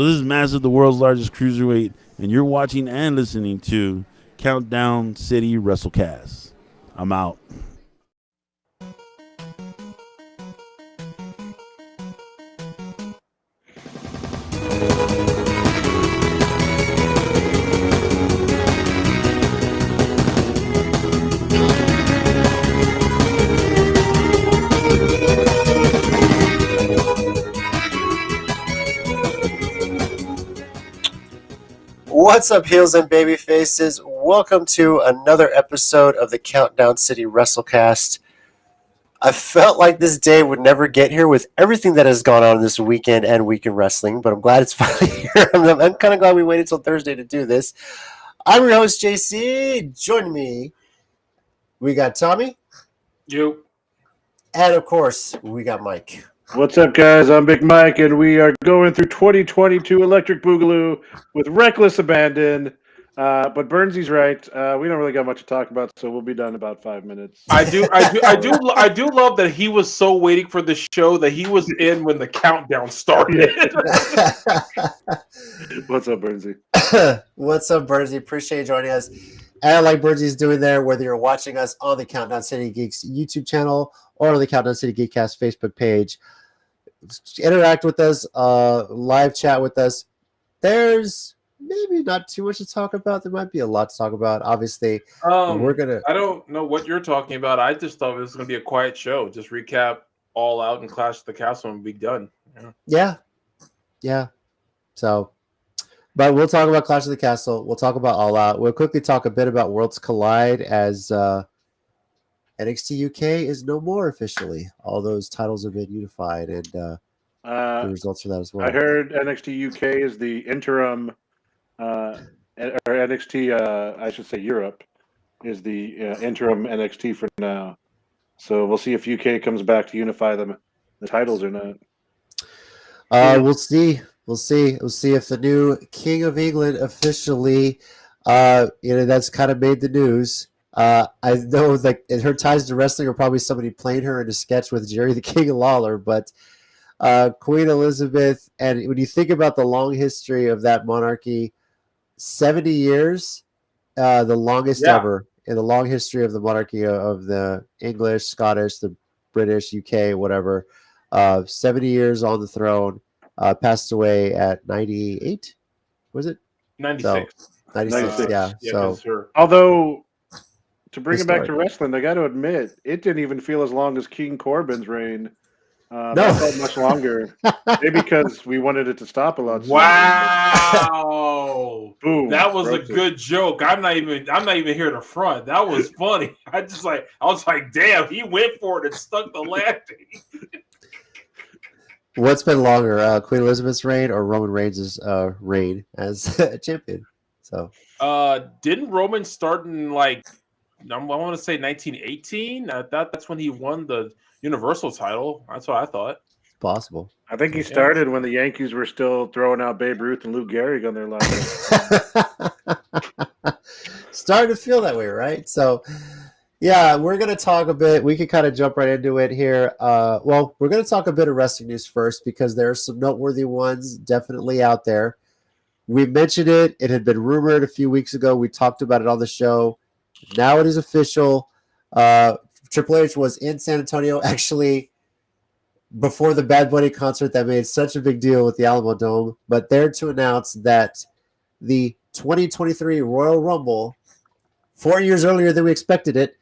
This is Massive, the world's largest cruiserweight, and you're watching and listening to Countdown City WrestleCast. I'm out. What's up, heels and baby faces? Welcome to another episode of the Countdown City WrestleCast. I felt like this day would never get here with everything that has gone on this weekend and week in wrestling, but I'm glad it's finally here. I'm kind of glad we waited till Thursday to do this. I'm your host, JC. Join me. We got Tommy. You. And, of course, we got Mike. What's up, guys? I'm Big Mike, and we are going through 2022 Electric Boogaloo with reckless abandon. But Burnsy's right. We don't really got much to talk about, so we'll be done in about 5 minutes. I do love that he was so waiting for the show that he was in when the countdown started. What's up, Burnsy? What's up, Burnsy? Appreciate you joining us. And like Burnsy's doing there, whether you're watching us on the Countdown City Geeks YouTube channel or on the Countdown City Geekcast Facebook page, interact with us, live chat with us. There's maybe not too much to talk about. There might be a lot to talk about. Obviously, we're gonna. I don't know what you're talking about. I just thought it was gonna be a quiet show. Just recap All Out and Clash of the Castle and be done. Yeah. So, but we'll talk about Clash of the Castle. We'll talk about All Out. We'll quickly talk a bit about Worlds Collide as NXT UK is no more officially. All those titles have been unified, and the results for that as well. I heard NXT UK is the interim, or NXT, I should say Europe, is the interim NXT for now. So we'll see if UK comes back to unify the titles or not. We'll see. We'll see if the new King of England officially, that's kind of made the news. I know that her ties to wrestling are probably somebody playing her in a sketch with Jerry the King Lawler, but Queen Elizabeth, and when you think about the long history of that monarchy, 70 years, the longest ever in the long history of the monarchy of the English, Scottish, the British, UK, whatever, 70 years on the throne, passed away at 98, was it? 96. So, 96, yeah. So, sure. Although, to bring it back to wrestling, I got to admit, it didn't even feel as long as King Corbin's reign. That felt much longer. Maybe because we wanted it to stop a lot sooner. Wow. Boom. That was a good joke. I'm not even here to front. That was funny. I was like, damn, he went for it and stuck the landing. What's been longer, Queen Elizabeth's reign or Roman Reigns' reign as a champion? So, didn't Roman start in I want to say 1918? I thought that's when he won the Universal title. That's what I thought. Possible. I think he started when the Yankees were still throwing out Babe Ruth and Lou Gehrig on their line. Starting to feel that way, right? So, yeah, we're going to talk a bit. We can kind of jump right into it here. We're going to talk a bit of wrestling news first because there are some noteworthy ones definitely out there. We mentioned it. It had been rumored a few weeks ago. We talked about it on the show. Now it is official. Triple H was in San Antonio, actually, before the Bad Bunny concert that made such a big deal with the Alamo Dome, but there to announce that the 2023 Royal Rumble, 4 years earlier than we expected it,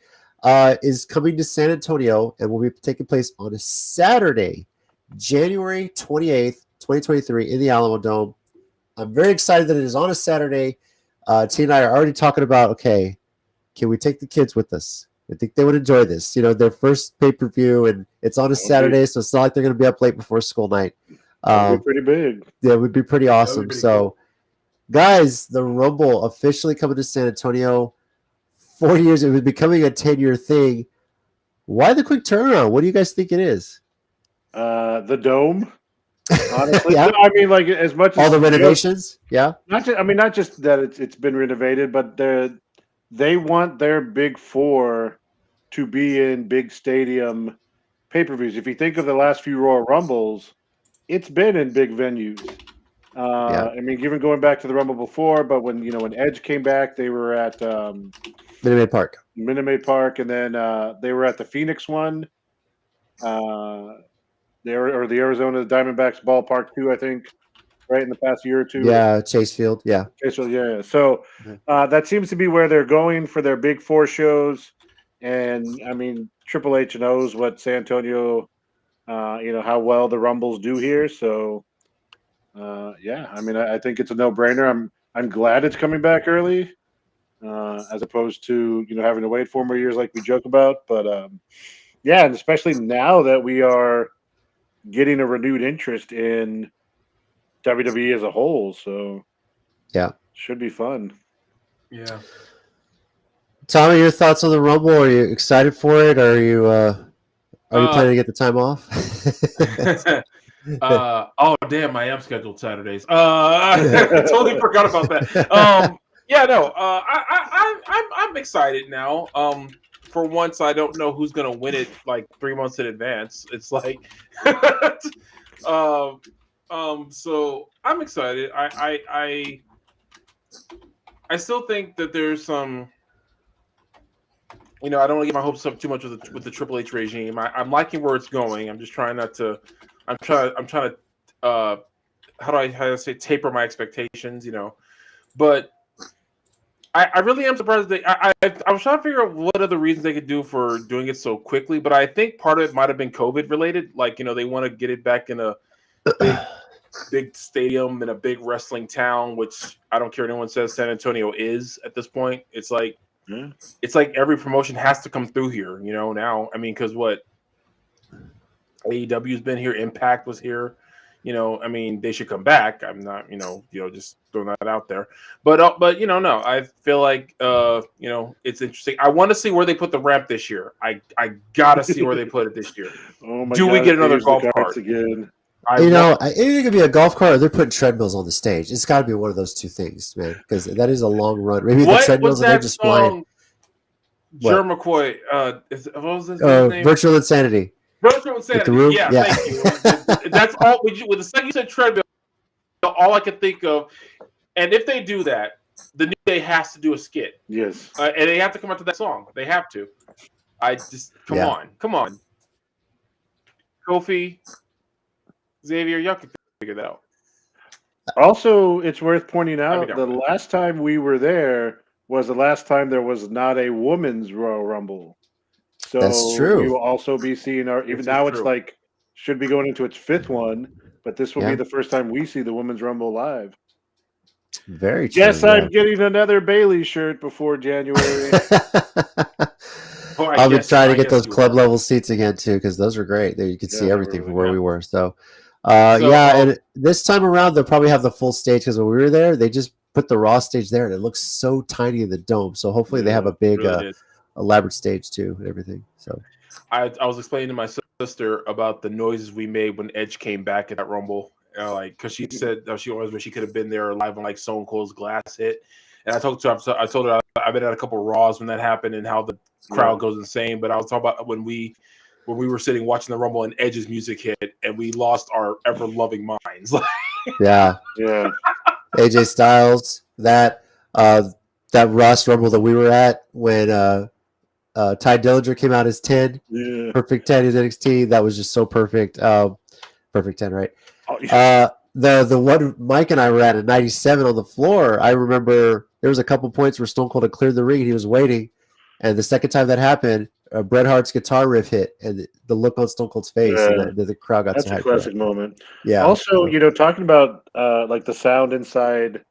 is coming to San Antonio and will be taking place on a Saturday, January 28th, 2023, in the Alamo Dome. I'm very excited that it is on a Saturday. T and I are already talking about, okay, can we take the kids with us? I think they would enjoy this. Their first pay-per-view, and it's on a Saturday, so it's not like they're going to be up late before school night. That would be pretty big. Yeah, it would be pretty awesome. Pretty cool. Guys, the Rumble officially coming to San Antonio. 4 years, it was becoming a 10-year thing. Why the quick turnaround? What do you guys think it is? The Dome. Honestly, Yeah. I mean, as much as all the renovations. Yeah, not just that it's been renovated, but they want their big four to be in big stadium pay-per-views. If you think of the last few Royal Rumbles, it's been in big venues. I mean, even going back to the Rumble before, but when Edge came back, they were at Minute Maid Park, and then they were at the Phoenix one. The Arizona Diamondbacks ballpark too, I think, right in the past year or two. Yeah, Chase Field. Yeah. Chase Field, yeah. So that seems to be where they're going for their big 4 shows. And I mean, Triple H knows what San Antonio, how well the Rumbles do here. So, I mean, I think it's a no-brainer. I'm glad it's coming back early, as opposed to having to wait 4 more years like we joke about. But and especially now that we are getting a renewed interest in WWE as a whole, so should be fun. Yeah. Tommy, your thoughts on the Rumble? Are you excited for it? Or are you planning to get the time off? Oh damn, I am scheduled Saturdays. I totally forgot about that. I'm excited now. For once, I don't know who's gonna win it like 3 months in advance. It's like, so I'm excited. I still think that there's some. I don't want to get my hopes up too much with the Triple H regime. I'm liking where it's going. I'm just trying not to. I'm trying to. How do I say taper my expectations? But I really am surprised that I was trying to figure out what other reasons they could do for doing it so quickly. But I think part of it might have been COVID related. Like they want to get it back in a big stadium in a big wrestling town, which I don't care what anyone says San Antonio is at this point. It's like. It's like every promotion has to come through here, now. I mean, because what AEW's been here, Impact was here, I mean, they should come back. I'm not, just throwing that out there. But no, I feel like, it's interesting. I want to see where they put the ramp this year. I gotta see where they put it this year. Oh my Do God, we get another golf cart again? It could be a golf cart or they're putting treadmills on the stage. It's got to be one of those two things, man, because that is a long run. Maybe the treadmills and they're just flying. Jerry McCoy, what was his name? Virtual Insanity. Virtual Insanity. Yeah, thank you. That's all. With the second you said treadmill, all I could think of, and if they do that, the New Day has to do a skit. Yes, and they have to come out to that song. They have to. I just come on, Kofi. Xavier, y'all can figure that out. Also, it's worth pointing out the last time we were there was the last time there was not a women's Royal Rumble. So that's true. We will also be seeing it's like should be going into its 5th one, but this will be the first time we see the women's Rumble live. Very true. Yes, I'm getting another Bailey shirt before January. I'll be trying to get those club level seats again too, because those are great. There you could see everything from where we were. So, and this time around they'll probably have the full stage because when we were there, they just put the Raw stage there, and it looks so tiny in the dome. So hopefully they have a big, elaborate stage too, and everything. So I was explaining to my sister about the noises we made when Edge came back at that Rumble, because she said she always wish she could have been there live when Stone Cold's glass hit. And I told her I've been at a couple of Raws when that happened and how the crowd goes insane. But I was talking about when we were sitting watching the Rumble and Edge's music hit, and we lost our ever loving minds. yeah. AJ Styles, that Ross Rumble that we were at when Ty Dillinger came out as 10, perfect 10 in NXT. That was just so perfect. Perfect 10, right? Oh, yeah. The one Mike and I were at 97 on the floor, I remember there was a couple points where Stone Cold had cleared the ring and he was waiting. And the second time that happened, Bret Hart's guitar riff hit, and the look on Stone Cold's face, and the crowd got That's so hyped. That's a classic moment. Yeah. Also, talking about like the sound inside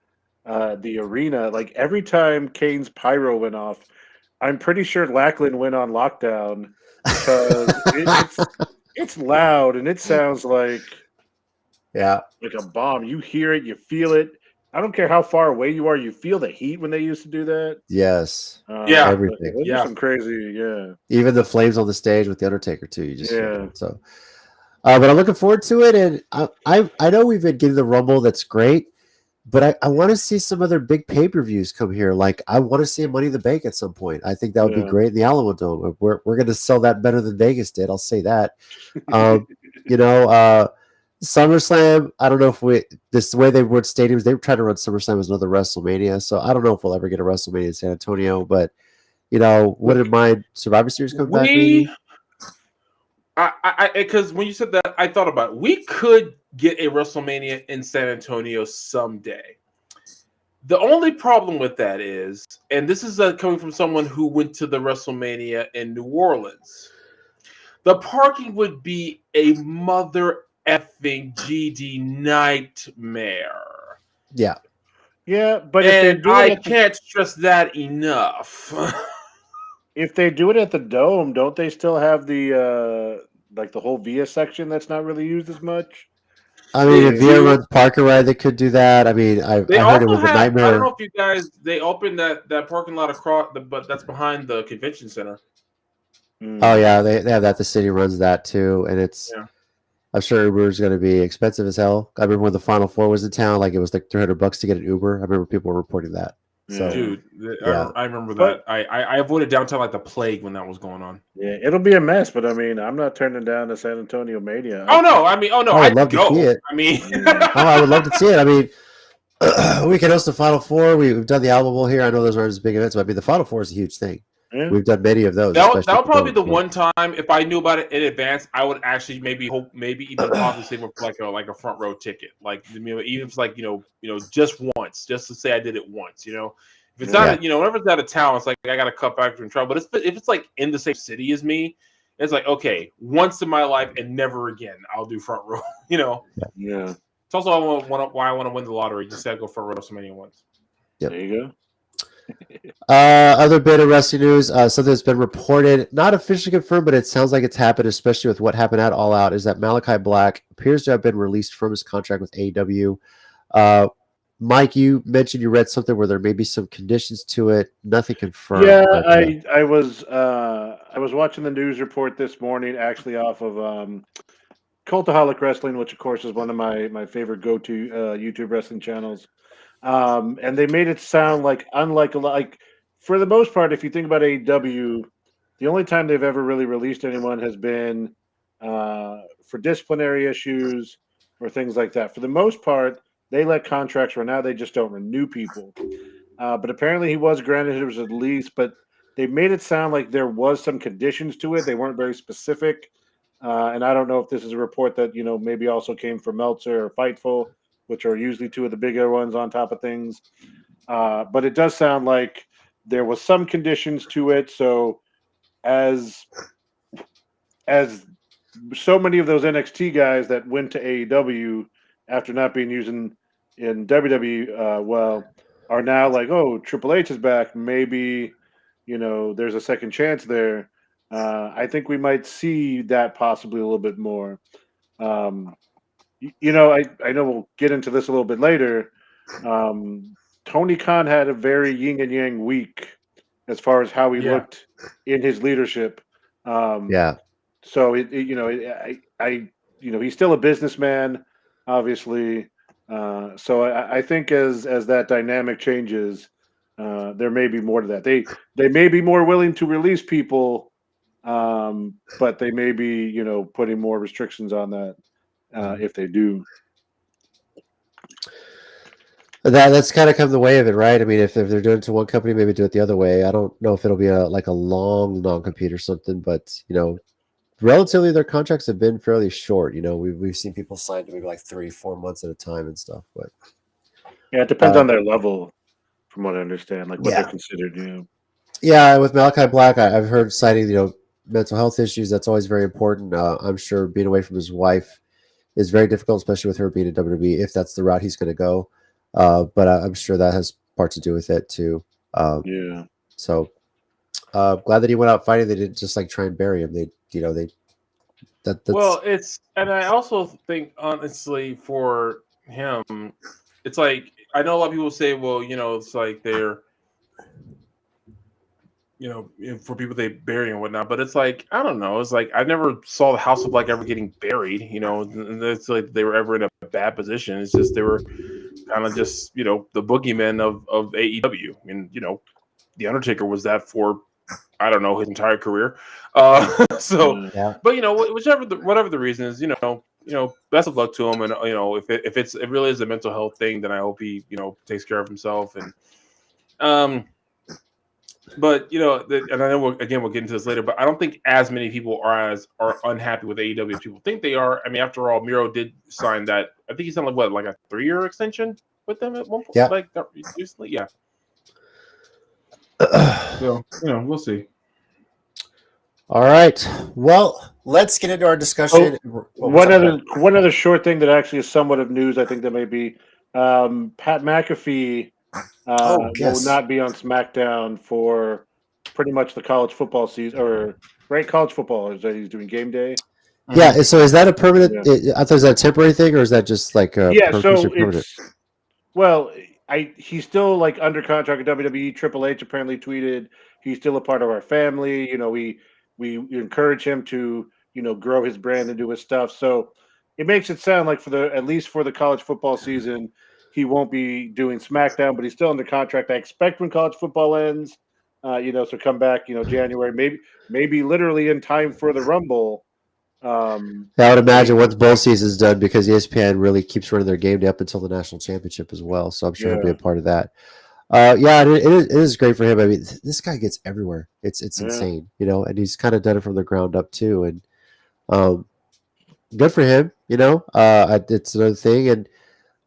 the arena, like every time Kane's pyro went off, I'm pretty sure Lackland went on lockdown because it's loud and it sounds like a bomb. You hear it, you feel it. I don't care how far away you are, you feel the heat when they used to do that. Yes. Everything. Some crazy, Even the flames on the stage with the Undertaker too. You just feel it. So, but I'm looking forward to it, and I know we've been getting the Rumble. That's great, but I want to see some other big pay-per-views come here. Like I want to see a Money in the Bank at some point. I think that would be great in the Alamo Dome. We're going to sell that better than Vegas did. I'll say that. SummerSlam, I don't know if this way they would stadiums, they try to run SummerSlam as another WrestleMania. So I don't know if we'll ever get a WrestleMania in San Antonio, but wouldn't mind Survivor Series coming back maybe. Because when you said that, I thought about it. We could get a WrestleMania in San Antonio someday. The only problem with that is, and this is coming from someone who went to the WrestleMania in New Orleans, the parking would be a mother effing GD nightmare. Yeah. Yeah, but I can't stress that enough. If they do it at the Dome, don't they still have the the whole Via section that's not really used as much? I mean, if Via runs Parker Ride, they could do that. I mean, I heard it was a nightmare. I don't know if you guys, they opened that parking lot across, but that's behind the convention center. Oh yeah, they have that. The city runs that too, and it's. Yeah. I'm sure Uber is going to be expensive as hell. I remember when the Final Four was in town, like it was like $300 to get an Uber. I remember people were reporting that. So, dude, yeah. I remember that. I avoided downtown like the plague when that was going on. Yeah, it'll be a mess, but I mean, I'm not turning down the San Antonio Mania. I'd love to see it. I mean, I would love to see it. I mean, we can host the Final Four. We've done the AEWAllOut here. I know those aren't as big events, but I mean, the Final Four is a huge thing. Yeah. We've done many of those. That would probably be the one time if I knew about it in advance, I would actually maybe even possibly save up like a front row ticket, like even if it's like just once, just to say I did it once. If it's not whenever it's out of town, it's like I got to cut back and travel. But if it's like in the same city as me, it's like okay, once in my life and never again, I'll do front row. Yeah. It's also why I want to win the lottery. Just say I go for WrestleMania once. Yep. There you go. Other bit of wrestling news, something that's been reported, not officially confirmed, but it sounds like it's happened, especially with what happened at All Out, is that Malachi Black appears to have been released from his contract with AEW. Mike, you mentioned you read something where there may be some conditions to it. Nothing confirmed. Yeah, I was watching the news report this morning, actually off of Cultaholic Wrestling, which of course is one of my favorite go-to YouTube wrestling channels. And they made it sound like, unlike a lot, like for the most part, if you think about AEW, the only time they've ever really released anyone has been for disciplinary issues or things like that. For the most part, they let contracts run out. They just don't renew people. But apparently he was granted his release, but they made it sound like there was some conditions to it. They weren't very specific. And I don't know if this is a report that, maybe also came from Meltzer or Fightful, which are usually two of the bigger ones on top of things. But it does sound like there was some conditions to it. So as so many of those NXT guys that went to AEW after not being used in WWE, are now like, oh, Triple H is back. Maybe, there's a second chance there. I think we might see that possibly a little bit more. I know we'll get into this a little bit later. Tony Khan had a very yin and yang week as far as how he looked in his leadership. So he's still a businessman, obviously. So I think as that dynamic changes, there may be more to that. They may be more willing to release people, but they may be putting more restrictions on that. If they do, that's kind of come the way of it, right? I mean, if they're doing it to one company, maybe do it the other way. I don't know if it'll be a long non-compete or something, but relatively their contracts have been fairly short. We've seen people sign to maybe like 3-4 months at a time and stuff. But yeah, it depends on their level, from what I understand, like what they're considered. Yeah, with Malachi Black, I've heard citing mental health issues. That's always very important. I'm sure being away from his wife is very difficult, especially with her being in WWE, if that's the route he's going to go. But I'm sure that has part to do with it too. So glad that he went out fighting. They didn't just like try and bury him. And I also think honestly for him, it's like I know a lot of people say, well, it's like they're. For people they bury and whatnot, but it's like I don't know. It's like I never saw the House of Black ever getting buried. And it's like they were ever in a bad position. It's just they were kind of just the boogeymen of AEW, and the Undertaker was that for I don't know his entire career. But whatever the reason is, best of luck to him. And if it really is a mental health thing, then I hope he takes care of himself. And but and I know we'll get into this later, but I don't think as many people are unhappy with AEW as people think they are. I mean, after all, Miro did sign that. I think he signed like a 3-year extension with them at one point. Yeah. Like recently, yeah. So we'll see. All right. Well, let's get into our discussion. One other short thing that actually is somewhat of news. I think that may be Pat McAfee will not be on SmackDown for pretty much the college football season, or college football. Is that he's doing game day? Yeah. So is that a permanent? Yeah. I thought is that a temporary thing, or is that just like so permanent? He's still like under contract at WWE. Triple H apparently tweeted he's still a part of our family. We encourage him to grow his brand and do his stuff. So it makes it sound like at least for the college football season, he won't be doing SmackDown, but he's still under contract. I expect when college football ends, so come back, January, maybe literally in time for the Rumble. I would imagine once bowl season's done, because ESPN really keeps running their game day up until the national championship as well. So I'm sure he'll be a part of that. It is great for him. I mean, this guy gets everywhere. It's insane, and he's kind of done it from the ground up too. And good for him, it's another thing. And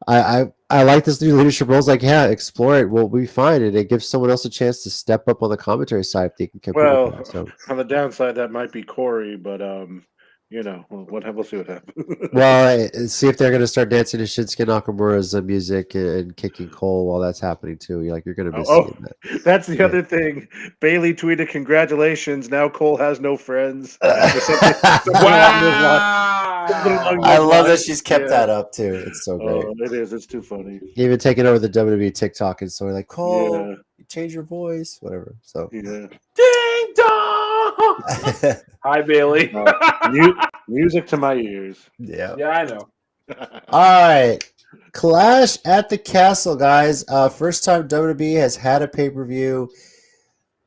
I like this new leadership role. It's like, explore it. We'll be fine. And it gives someone else a chance to step up on the commentary side if they can compete. Well, on the downside, that might be Corey, but we'll see what happens. Well, see if they're going to start dancing to Shinsuke Nakamura's music and kicking Cole while that's happening too. You're going to be seeing that. That's the other thing. Bailey tweeted, "Congratulations! Now Cole has no friends." Wow! I love that she's kept that up too. It's so great. It is. It's too funny. Even taking over the WWE TikTok and so like, Cole, you change your voice, whatever. So ding dong. Hi, Bailey. Music to my ears. Yeah, I know. All right, Clash at the Castle, guys. First time WWE has had a pay-per-view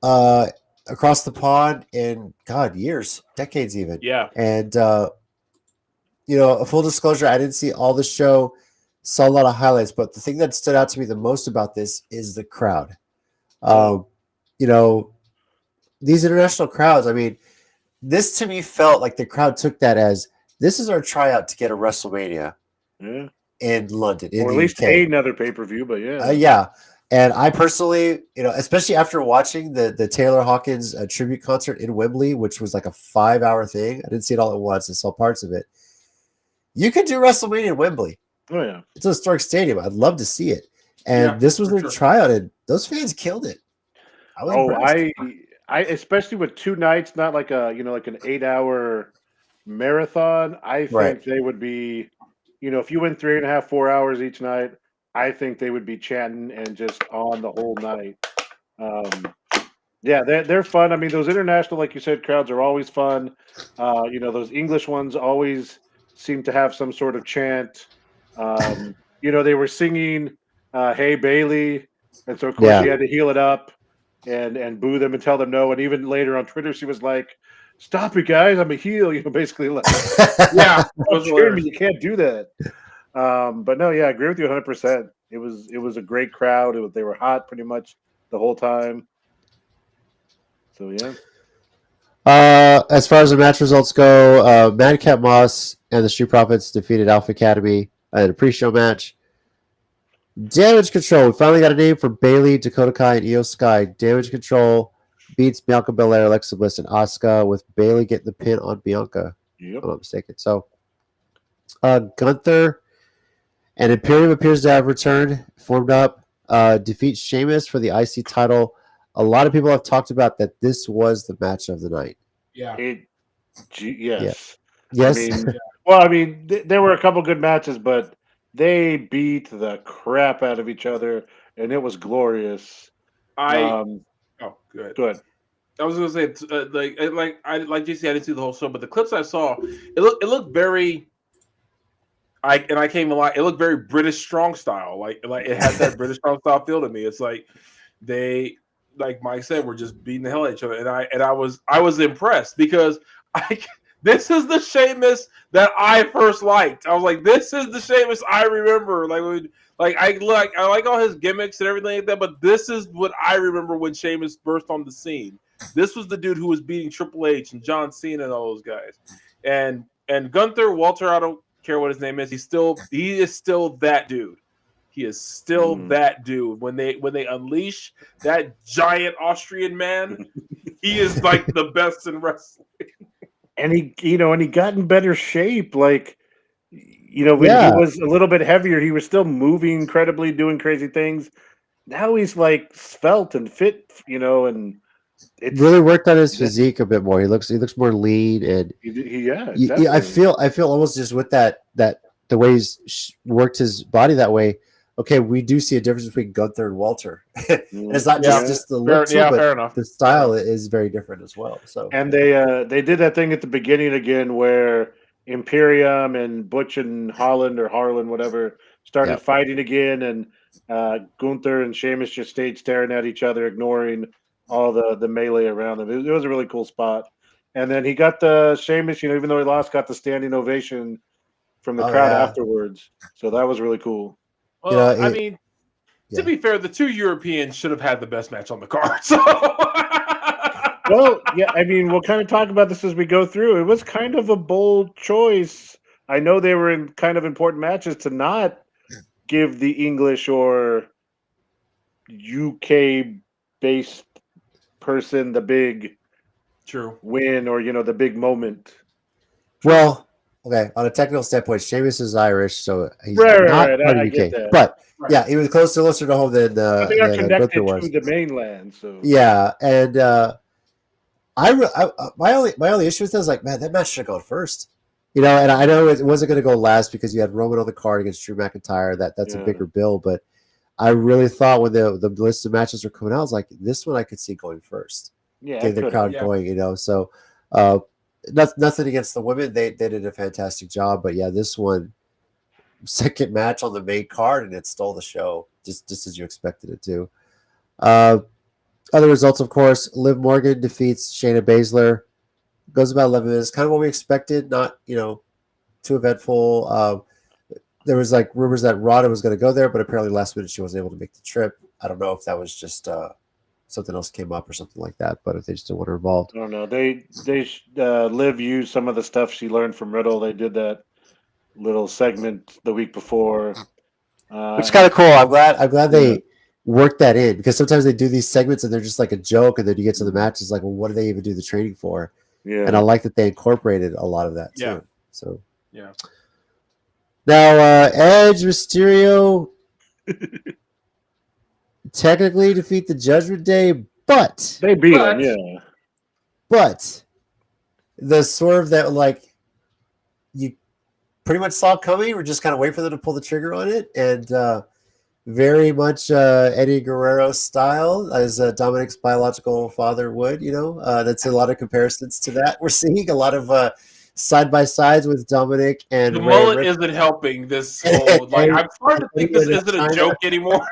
across the pond in years, decades even. Yeah, and a full disclosure, I didn't see all the show, saw a lot of highlights, but the thing that stood out to me the most about this is the crowd. These international crowds, I mean, this to me felt like the crowd took that as, this is our tryout to get a WrestleMania in London. Or at least another pay-per-view, but yeah. And I personally, especially after watching the Taylor Hawkins tribute concert in Wembley, which was like a 5-hour thing. I didn't see it all at once. I saw parts of it. You could do WrestleMania in Wembley. Oh, yeah. It's a historic stadium. I'd love to see it. And this was their tryout, and those fans killed it. I especially with 2 nights, not like an 8-hour marathon. I think they would be, if you went 3.5, 4 hours each night, I think they would be chanting and just on the whole night. They're fun. I mean, those international, like you said, crowds are always fun. Those English ones always seem to have some sort of chant. They were singing "Hey Bailey," and so of course she had to heel it up and boo them and tell them no. And even later on Twitter, she was like, "Stop it, guys! I'm a heel." Basically like, you can't do that. But no, I agree with you 100%. It was a great crowd. They were hot pretty much the whole time. So as far as the match results go, Madcap Moss and the Street Profits defeated Alpha Academy in a pre-show match. Damage Control. We finally got a name for Bailey, Dakota Kai, and Io Sky. Damage Control beats Bianca Belair, Alexa Bliss, and Asuka, with Bailey getting the pin on Bianca. If I'm not mistaken. So, Gunther and Imperium appears to have returned, formed up, defeats Sheamus for the IC title. A lot of people have talked about that this was the match of the night. Yeah. Yes. Yes. There were a couple good matches, but they beat the crap out of each other, and it was glorious. Good. I was gonna say, like JC, I didn't see the whole show, but the clips I saw, it looked very. I came a lot. It looked very British strong style, like it had that British strong style feel to me. It's like they, like Mike said, were just beating the hell out of each other, and I was impressed because this is the Sheamus that I first liked. I was like, this is the Sheamus I remember. I like all his gimmicks and everything like that, but this is what I remember when Sheamus burst on the scene. This was the dude who was beating Triple H and John Cena and all those guys. And Gunther, Walter, I don't care what his name is, he is still that dude. He is still that dude. When they unleash that giant Austrian man, he is like the best in wrestling. And he got in better shape. Like, when he was a little bit heavier, he was still moving incredibly, doing crazy things. Now he's like svelte and fit, and it's really worked on his physique a bit more. He looks more lean, and I feel almost just with that the way he's worked his body that way. Okay, we do see a difference between Gunther and Walter. It's not just the look, fair enough. The style is very different as well. So, and they did that thing at the beginning again where Imperium and Butch and Holland or Harlan, whatever, started fighting again, and Gunther and Sheamus just stayed staring at each other, ignoring all the melee around them. It was a really cool spot. And then he got the Sheamus, even though he lost, got the standing ovation from the crowd afterwards. So that was really cool. Well, to be fair, the two Europeans should have had the best match on the card. So. Well, yeah, we'll kind of talk about this as we go through. It was kind of a bold choice. I know they were in kind of important matches to not give the English or UK-based person the big win or, the big moment. Well, okay, on a technical standpoint, Sheamus is Irish, so he's not part of UK. But he was closer to home than they are connected to the mainland. So and my only issue with that is like, man, that match should have gone first. And I know it wasn't going to go last because you had Roman on the card against Drew McIntyre. That's a bigger bill, but I really thought when the list of matches were coming out, I was like, this one I could see going first. Get the crowd going, So. Nothing against the women. They did a fantastic job. But, this one, second match on the main card, and it stole the show, just as you expected it to. Other results, of course, Liv Morgan defeats Shayna Baszler. Goes about 11 minutes. Kind of what we expected, not, too eventful. There was, rumors that Rada was going to go there, but apparently last minute she wasn't able to make the trip. I don't know if that was just something else came up or something like that, but if they just didn't want her involved. I don't know. They Liv used some of the stuff she learned from Riddle. They did that little segment the week before, which is kind of cool. I'm glad they worked that in, because sometimes they do these segments and they're just like a joke, and then you get to the match, it's like, well, what do they even do the training for? Yeah, and I like that they incorporated a lot of that too. Yeah. So now Edge, Mysterio. Technically defeat the Judgment Day, but they beat him, But the swerve that you pretty much saw coming, we're just kind of waiting for them to pull the trigger on it, and very much Eddie Guerrero style, as Dominic's biological father would. That's a lot of comparisons to that. We're seeing a lot of side by sides with Dominic and the mullet isn't helping this whole. I'm starting to think this isn't a joke anymore.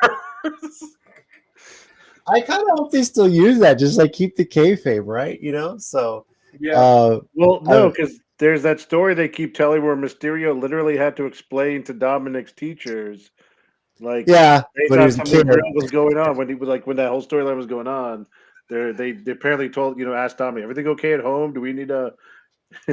I kind of hope they still use that, just keep the kayfabe, right? So no, because there's that story they keep telling where Mysterio literally had to explain to Dominic's teachers, when he was going on when that whole storyline was going on. They apparently told asked Dominic, everything okay at home? Do we need a?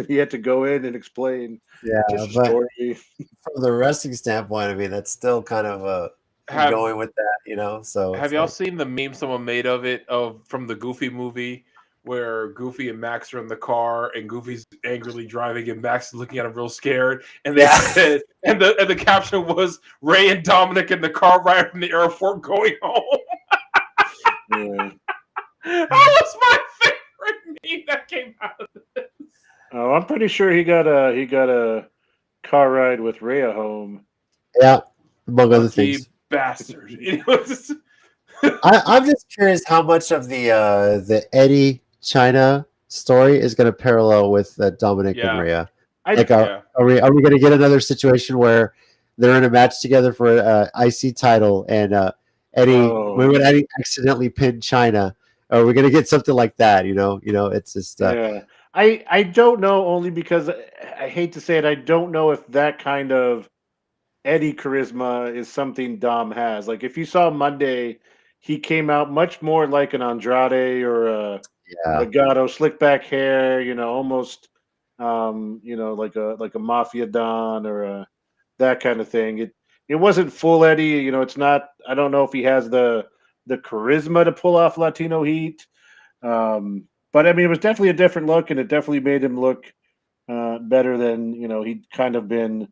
He had to go in and explain. Yeah, but story. From the wrestling standpoint, that's still kind of going with that, So have y'all seen the meme someone made of it from the Goofy movie where Goofy and Max are in the car and Goofy's angrily driving and Max is looking at him real scared, and they said, and the caption was Ray and Dominic in the car right from the airport going home. That was my favorite meme that came out of this. Oh, I'm pretty sure he got a car ride with Rhea home. Yeah, among other things. Bastard. I'm just curious how much of the Eddie China story is going to parallel with Dominic and Rhea. Are we going to get another situation where they're in a match together for an IC title and Eddie accidentally pin China? Are we going to get something like that? It's just I don't know, only because I hate to say it, I don't know if that kind of Eddie charisma is something Dom has. Like if you saw Monday, he came out much more like an Andrade or a Yeah. Legato, slick back hair, almost like a Mafia Don or that kind of thing. It wasn't full Eddie, it's not. I don't know if he has the charisma to pull off Latino heat. But I mean, it was definitely a different look, and it definitely made him look better than he'd kind of been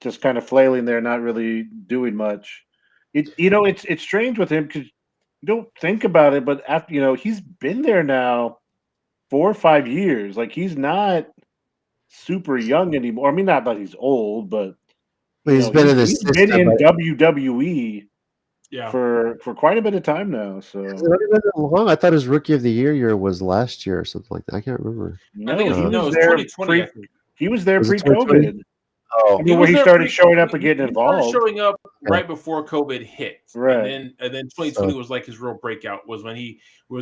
just kind of flailing there, not really doing much. It's strange with him because you don't think about it, but after he's been there now 4 or 5 years. Like he's not super young anymore. I mean, not that he's old, but He's been in this he's been system. in WWE Yeah. for quite a bit of time now. So Has it already been that long? I thought his Rookie of the Year was last year or something like that. I can't remember. I think he was it's there 2020. I think. he was there Was it 2020? pre-COVID. Oh, I mean, where he there started showing up and getting He started involved. showing up right before COVID hit, Right. And then 2020 was like his real breakout. Was when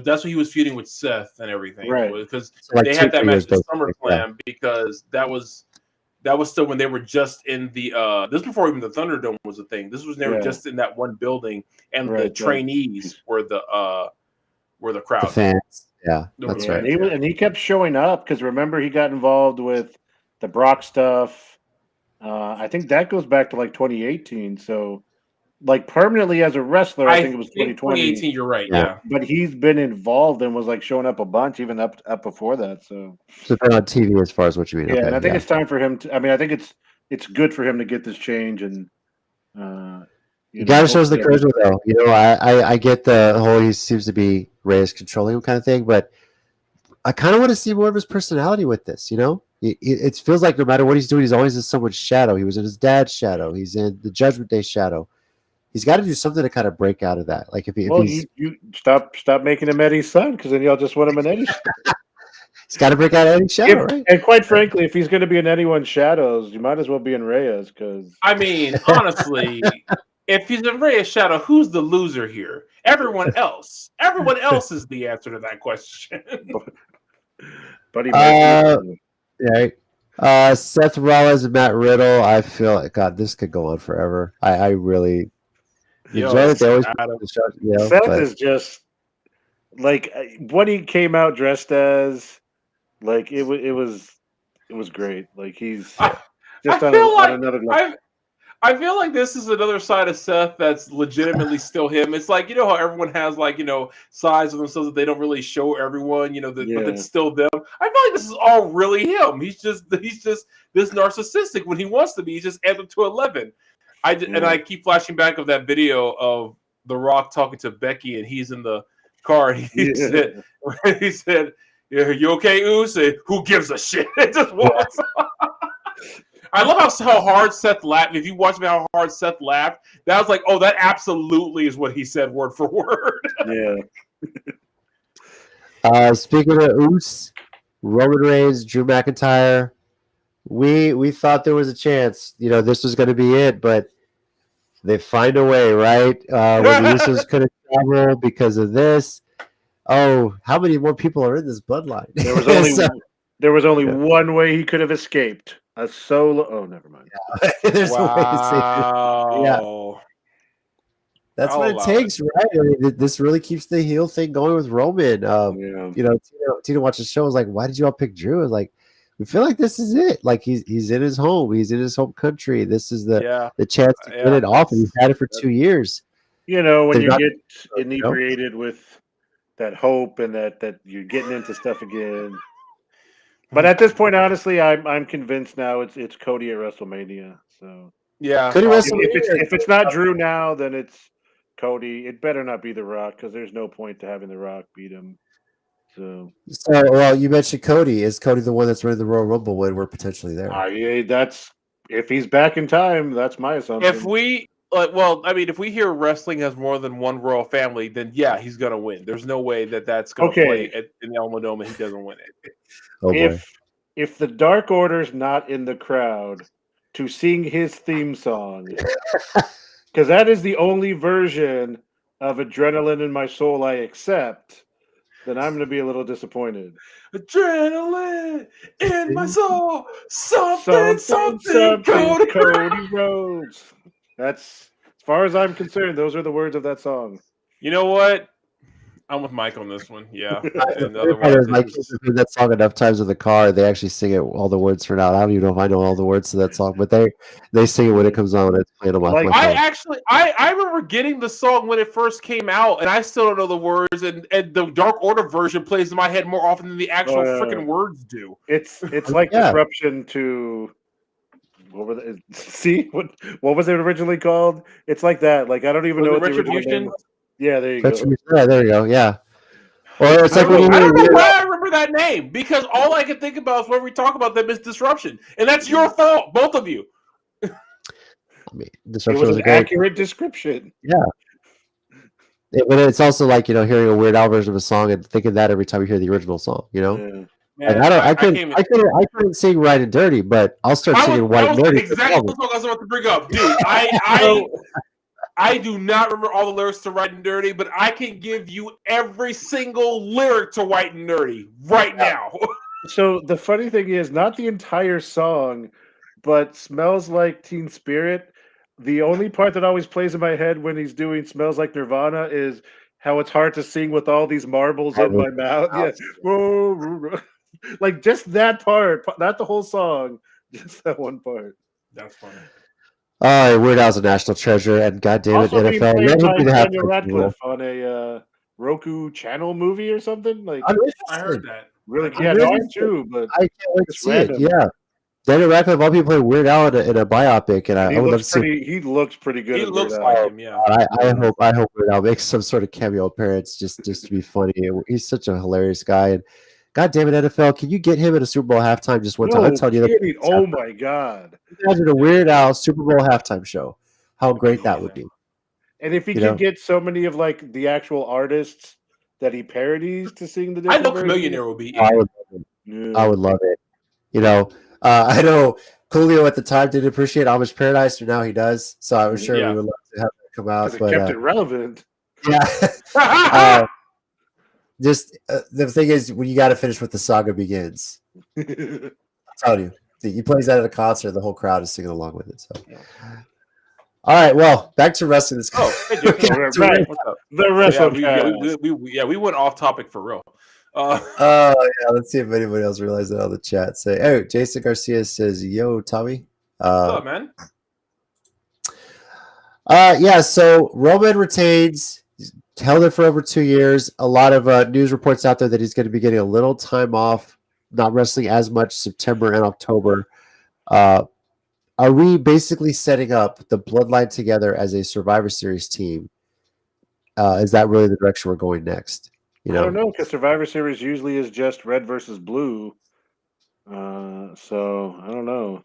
that's when he was feuding with Seth and everything, Right? Because like they had that 2-3 match years at basically, SummerSlam because that was still when they were just in the this was before even the Thunderdome was a thing. This was they were just in that one building, and the trainees were the crowd. The fans. Yeah, that's right. And he kept showing up because remember he got involved with the Brock stuff. I think that goes back to like 2018. So, like permanently as a wrestler, I think it was 2020. 2018. You're right. Yeah. But he's been involved and was like showing up a bunch, even up before that. So been on TV as far as what you mean. Yeah, Okay, and I think it's time for him to. I mean, I think it's good for him to get this change and. He kind of shows the charisma, though. I get the whole he seems to be Reyes controlling him kind of thing, but I kind of want to see more of his personality with this. It feels like no matter what he's doing, he's always in someone's shadow. He was in his dad's shadow. He's in the Judgment Day shadow. He's got to do something to kind of break out of that. Like if he's you stop making him Eddie's son because then y'all just want him in Eddie's. He's got to break out of Eddie's shadow, right? And quite frankly, if he's going to be in anyone's shadows, you might as well be in Reyes because. I mean, honestly, if he's in Reyes' shadow, who's the loser here? Everyone else. Everyone else is the answer to that question. But he Seth Rollins and Matt Riddle. I feel like God, this could go on forever. I really enjoy it. They always Seth is just like when he came out dressed as, like it was great. Like he's just on another level. I feel like this is another side of Seth that's legitimately still him. It's like, how everyone has like, sides of themselves that they don't really show everyone, but it's still them. I feel like this is all really him. He's just this narcissistic when he wants to be. He's just amped up to 11. And I keep flashing back of that video of The Rock talking to Becky and he's in the car. And he said, "You okay, Oos?" Who gives a shit? It just walks off. I love how hard Seth laughed. If you watch how hard Seth laughed, that was like, oh, that absolutely is what he said word for word. Yeah. Speaking of Oos, Roman Reigns, Drew McIntyre, we thought there was a chance. This was going to be it, but they find a way, right? When the Usos couldn't travel because of this. Oh, how many more people are in this bloodline? There was only one way he could have escaped. A solo. Oh, never mind. Yeah. There's a way to save it. Yeah. That's what it takes, right? I mean, this really keeps the heel thing going with Roman. Tina watched the show. Was like, why did you all pick Drew? I was like, we feel like this is it. Like he's in his home. He's in his home country. This is the chance to get it off, and he's had it for 2 years. When you get inebriated with that hope and that you're getting into stuff again. But at this point, honestly, I'm convinced now it's Cody at WrestleMania. So Cody if it's not Drew now, then it's Cody. It better not be The Rock because there's no point to having The Rock beat him. So well, you mentioned Cody. Is Cody the one that's running the Royal Rumble when we're potentially there? That's if he's back in time. That's my assumption. If we hear wrestling has more than one royal family, then he's gonna win. There's no way that's gonna play in the Alamo Dome and he doesn't win it. Oh boy. If the Dark Order's not in the crowd to sing his theme song, because that is the only version of Adrenaline in My Soul I accept, then I'm going to be a little disappointed. Adrenaline in my soul. Something, Cody Rhodes. That's, as far as I'm concerned, those are the words of that song. You know what? I'm with Mike on this one. Yeah. And My kids have heard that song enough times in the car. They actually sing it all the words for now. I don't even know if I know all the words to that song, but they sing it when it comes on. It's playing on my phone. I remember getting the song when it first came out, and I still don't know the words. And the Dark Order version plays in my head more often than the actual freaking words do. It's like disruption to. What were the, see what was it originally called? It's like that. Like I don't even know what the original name was. Yeah, there you go. Yeah, there you go. Yeah. Or it's like I don't know why I remember that name, because all I can think about is when we talk about them is disruption, and that's your fault, both of you. I mean, disruption was an accurate description. Yeah. But it's also like, hearing a Weird Al version of a song and thinking that every time you hear the original song, Man, I couldn't sing Right and Dirty, but I'll start singing White and Dirty. Exactly what I was about to bring up, dude. I do not remember all the lyrics to White and Dirty, but I can give you every single lyric to White and Dirty right now. So the funny thing is, not the entire song, but Smells Like Teen Spirit. The only part that always plays in my head when he's doing Smells Like Nirvana is how it's hard to sing with all these marbles in my mouth. Yes. Yeah. Like just that part, not the whole song, just that one part. That's funny. Weird Al's a national treasure, and goddamn it, NFL. Daniel Radcliffe on a Roku channel movie or something. Like I heard that. Really, yeah, no, I too, but I can't wait to see it. Yeah, Daniel Radcliffe. I'll be playing Weird Al in a biopic, and I would love to see. He looks pretty good. He looks like him. Yeah. I hope Weird Al makes some sort of cameo appearance just to be funny. He's such a hilarious guy, and God damn it, NFL, can you get him at a Super Bowl halftime just one time? I'm telling you, oh my God! Imagine a Weird Al Super Bowl halftime show. How great that would be! And if he can get so many of like the actual artists that he parodies to sing the different I know Chameleonaire will be. I would love it. I know Coolio at the time didn't appreciate Amish Paradise, but now he does. So I'm sure we would love to have that come out. But kept it relevant. Yeah. Just the thing is, when you got to finish with the saga begins. I'm telling you, he plays that at a concert, the whole crowd is singing along with it. So, all right, well, back to wrestling. This right. The WrestleCast. We went off topic for real. Let's see if anybody else realized that on the chat. Jason Garcia says, "Yo, Tommy, what's up, man?" So Roman retains. Held it for over 2 years. A lot of news reports out there that he's going to be getting a little time off, not wrestling as much September and October. Are we basically setting up the Bloodline together as a Survivor Series team? Is that really the direction we're going next? I don't know, because Survivor Series usually is just red versus blue. So I don't know.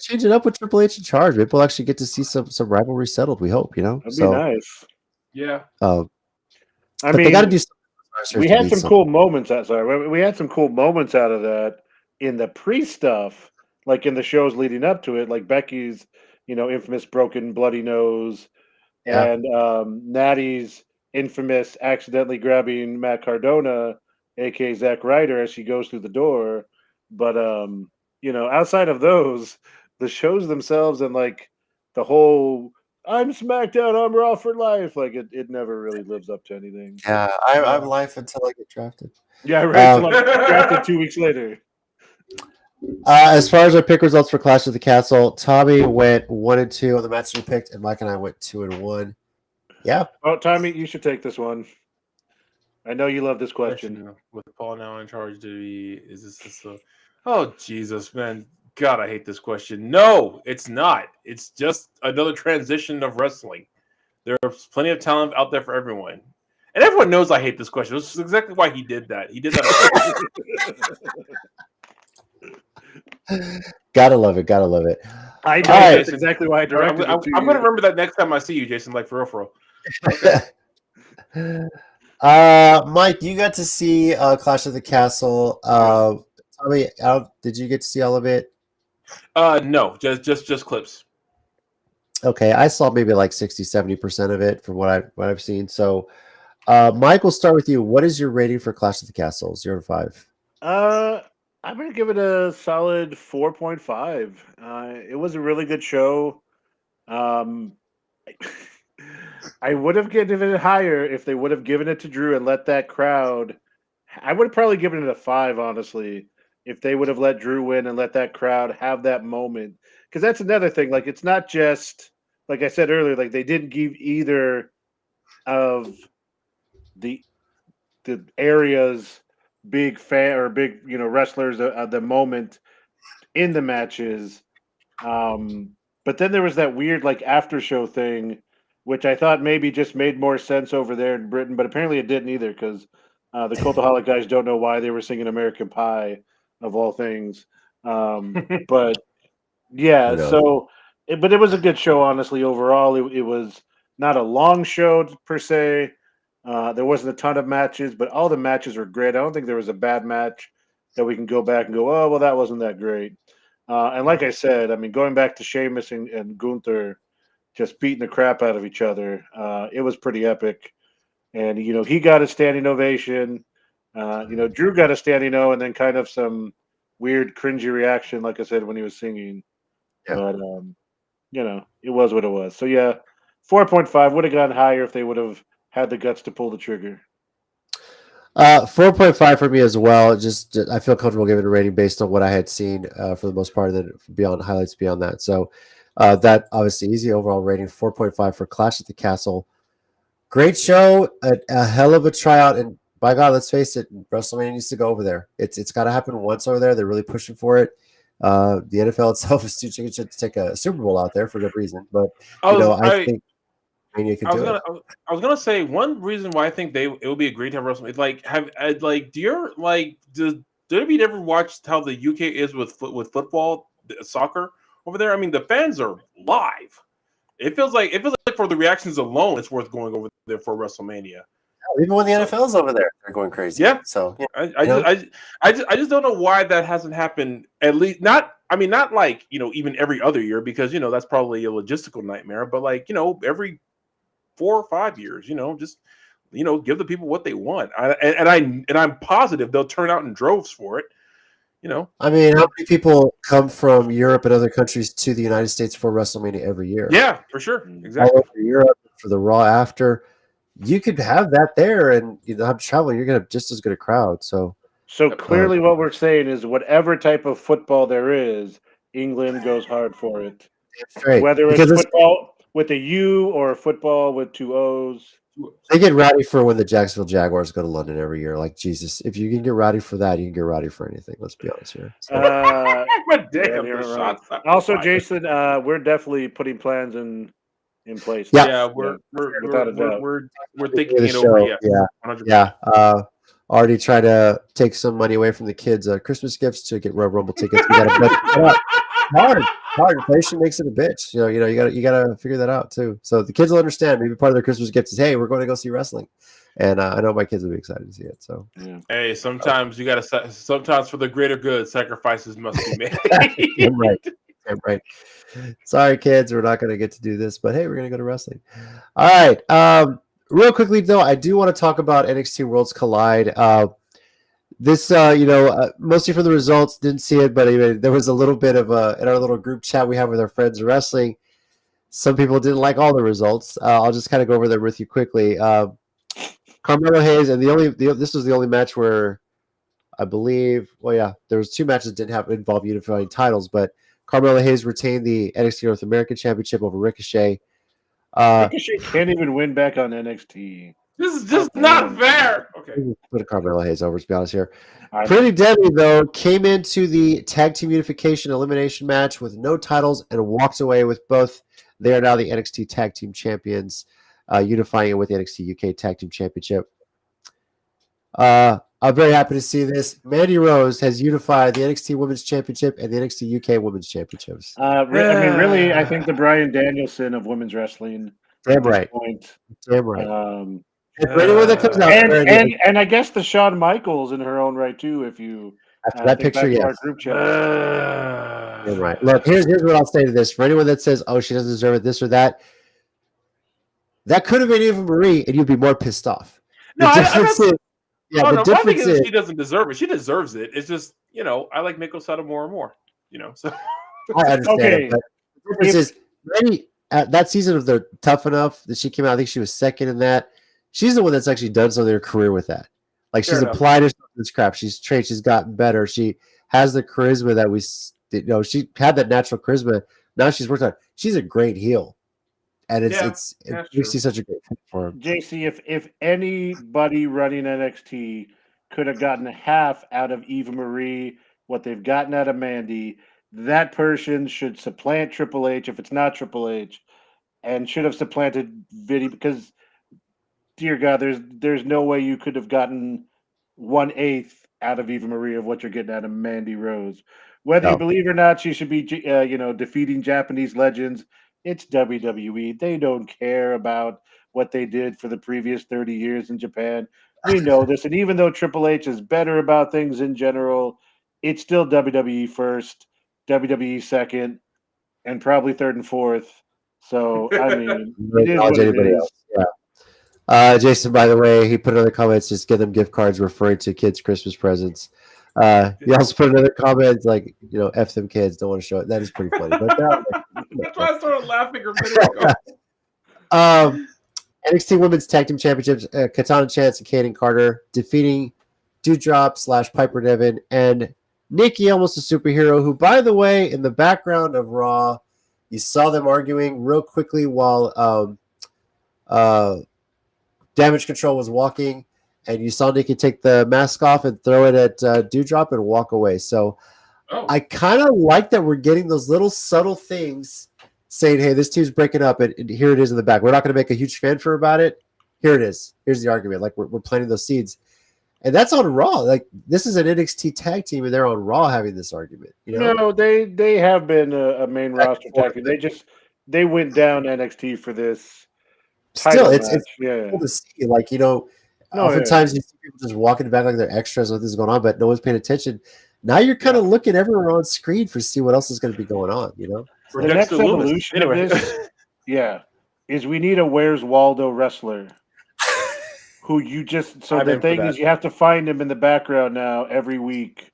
Change it up with Triple H in charge. Maybe we'll actually get to see some rivalry settled. We hope. That'd be nice. Yeah. I mean, they got to do something. We had some cool moments. We had some cool moments out of that in the pre-stuff, like in the shows leading up to it, like Becky's, infamous broken bloody nose, and Natty's infamous accidentally grabbing Matt Cardona, aka Zack Ryder, as she goes through the door. But outside of those, the shows themselves and like the whole I'm SmackDown, I'm Raw for life. Like it never really lives up to anything. Yeah, I'm life until I get drafted. Yeah, right. Until I'm drafted 2 weeks later. As far as our pick results for Clash of the Castle, Tommy went 1-2 on the match we picked, and Mike and I went 2-1. Yeah. Oh, Tommy, you should take this one. I know you love this question. With Paul now in charge, is this oh Jesus, man. God, I hate this question. No, it's not. It's just another transition of wrestling. There's plenty of talent out there for everyone. And everyone knows I hate this question. This is exactly why he did that. He did that. Gotta love it. I know. That's exactly why I directed it to you. I'm going to remember that next time I see you, Jason, like for real. Okay. Mike, you got to see Clash of the Castle. Tommy, did you get to see all of it? No, just clips. Okay, I saw maybe like 60-70% of it from what I've seen. So Mike, we'll start with you. What is your rating for Clash of the Castle? 0 to 5. I'm going to give it a solid 4.5. It was a really good show. I would have given it higher if they would have given it to Drew and let that crowd. I would have probably given it a 5, honestly, if they would have let Drew win and let that crowd have that moment. Because that's another thing. Like, it's not just, like I said earlier, like they didn't give either of the area's big fan or big, wrestlers at the moment in the matches. But then there was that weird like after show thing, which I thought maybe just made more sense over there in Britain, but apparently it didn't either because the Cultaholic guys don't know why they were singing American Pie of all things. But yeah, but it was a good show, honestly. Overall, it was not a long show per se. There wasn't a ton of matches, but all the matches were great. I don't think there was a bad match that we can go back and go, oh, well, that wasn't that great. And like I said, I mean, going back to Sheamus and Gunther just beating the crap out of each other, it was pretty epic. And, he got a standing ovation. Drew got a standing O and then kind of some weird cringy reaction, like I said, when he was singing. Yeah. But, it was what it was. So, yeah, 4.5 would have gone higher if they would have had the guts to pull the trigger. 4.5 for me as well. Just I feel comfortable giving a rating based on what I had seen for the most part, and then beyond highlights beyond that. So that obviously easy overall rating. 4.5 for Clash at the Castle. Great show, a hell of a tryout, and by God, let's face it, WrestleMania needs to go over there. It's got to happen once over there. They're really pushing for it. The NFL itself is too chicken shit to take a Super Bowl out there for good reason, but I think. I was gonna say one reason why I think it would be a great time WrestleMania. Does WWE ever watched how the UK is with football, soccer over there? I mean, the fans are live. It feels like for the reactions alone, it's worth going over there for WrestleMania. Even when the NFL's over there, they're going crazy. Yeah. So yeah, I just don't know why that hasn't happened. At least not like even every other year because that's probably a logistical nightmare. But every 4 or 5 years, just give the people what they want. I'm positive they'll turn out in droves for it. I mean, how many people come from Europe and other countries to the United States for WrestleMania every year? Yeah, for sure, exactly. All over Europe for the Raw after. You could have that there, and I'm traveling. You're gonna have just as good a crowd. So clearly, what we're saying is, whatever type of football there is, England goes hard for it. Right. Whether it's football with a U or football with 2 O's. They get rowdy for when the Jacksonville Jaguars go to London every year. Like, Jesus, if you can get rowdy for that, you can get rowdy for anything. Let's be honest here. So. Also, Jason, we're definitely putting plans in place. Yeah, we're thinking it over. Yeah. Already trying to take some money away from the kids' Christmas gifts to get Royal Rumble tickets. We got to hard. Inflation makes it a bitch. You gotta figure that out too. So the kids will understand. Maybe part of their Christmas gift is, hey, we're going to go see wrestling, and I know my kids will be excited to see it. So hey, sometimes you gotta. Sometimes for the greater good, sacrifices must be made. I'm right. Sorry, kids, we're not going to get to do this, but hey, we're going to go to wrestling. All right. Real quickly though, I do want to talk about NXT Worlds Collide. This, mostly for the results, didn't see it, but there was a little bit of in our little group chat we have with our friends in wrestling. Some people didn't like all the results. I'll just kind of go over there with you quickly. Carmelo Hayes, and this was the only match where I believe, there was 2 matches that didn't involve unifying titles, but Carmelo Hayes retained the NXT North American Championship over Ricochet. Ricochet can't even win back on NXT. This is just not fair. Okay. Put Carmelo Hayes over, to be honest here. Pretty Deadly, though, came into the Tag Team Unification Elimination match with no titles and walked away with both. They are now the NXT Tag Team Champions, unifying it with the NXT UK Tag Team Championship. I'm very happy to see this. Mandy Rose has unified the NXT Women's Championship and the NXT UK Women's Championships. Really, I think the Bryan Danielson of women's wrestling. Damn right. Damn right. For anyone that comes out and I guess the Shawn Michaels in her own right too. If you after that picture, yes. Our group chat. Damn right. Look, here's what I'll say to this: for anyone that says, "Oh, she doesn't deserve it," this or that, that could have been Eva Marie, and you'd be more pissed off. No, The difference is, oh, the no, my thing difference is is, she doesn't deserve it. She deserves it. It's just, I like Mako Sato more and more. So I understand Okay, it, but the difference is, Mandy, at that season of the Tough Enough that she came out, I think she was second in that. She's the one that's actually done something in her career with that. Like, Fair she's enough. applied herself to this crap. She's trained. She's gotten better. She has the charisma that she had that natural charisma. Now she's worked on. She's a great heel, and that's we true. see such a great fit for her. JC, if anybody running NXT could have gotten half out of Eva Marie, what they've gotten out of Mandy, that person should supplant Triple H if it's not Triple H, and should have supplanted Vinny because, dear God, there's no way you could have gotten 1/8 out of Eva Marie of what you're getting out of Mandy Rose. Whether you No. believe or not, she should be defeating Japanese legends. It's WWE. They don't care about what they did for the previous 30 years in Japan. We know this. And even though Triple H is better about things in general, it's still WWE first, WWE second, and probably third and fourth. So, I mean, it is what it is. Yeah. Jason, by the way, he put another comment. Just give them gift cards referring to kids' Christmas presents. He also put another comment like, F them kids, don't want to show it. That is pretty funny. But that's why I started laughing a minute ago. NXT Women's Tag Team Championships, Katana Chance and Kaden Carter defeating Dewdrop / Piper Niven and Nikki, almost a superhero, who, by the way, in the background of Raw, you saw them arguing real quickly while Damage Control was walking, and you saw Nikki take the mask off and throw it at Dewdrop and walk away. So I kind of like that we're getting those little subtle things saying, hey, this team's breaking up, and here it is in the back. We're not going to make a huge fanfare about it. Here it is. Here's the argument. Like, we're planting those seeds. And that's on Raw. Like, this is an NXT tag team, and they're on Raw having this argument. No, they have been a main roster tag team. They went down NXT for this. Still, it's yeah. cool to see. Like, oftentimes you see people just walking back like they're extras, what is going on, but no one's paying attention. Now you're kind of looking everywhere on screen for see what else is going to be going on. The next evolution of this, is we need a Where's Waldo wrestler. Who you just the thing is you have to find him in the background now every week,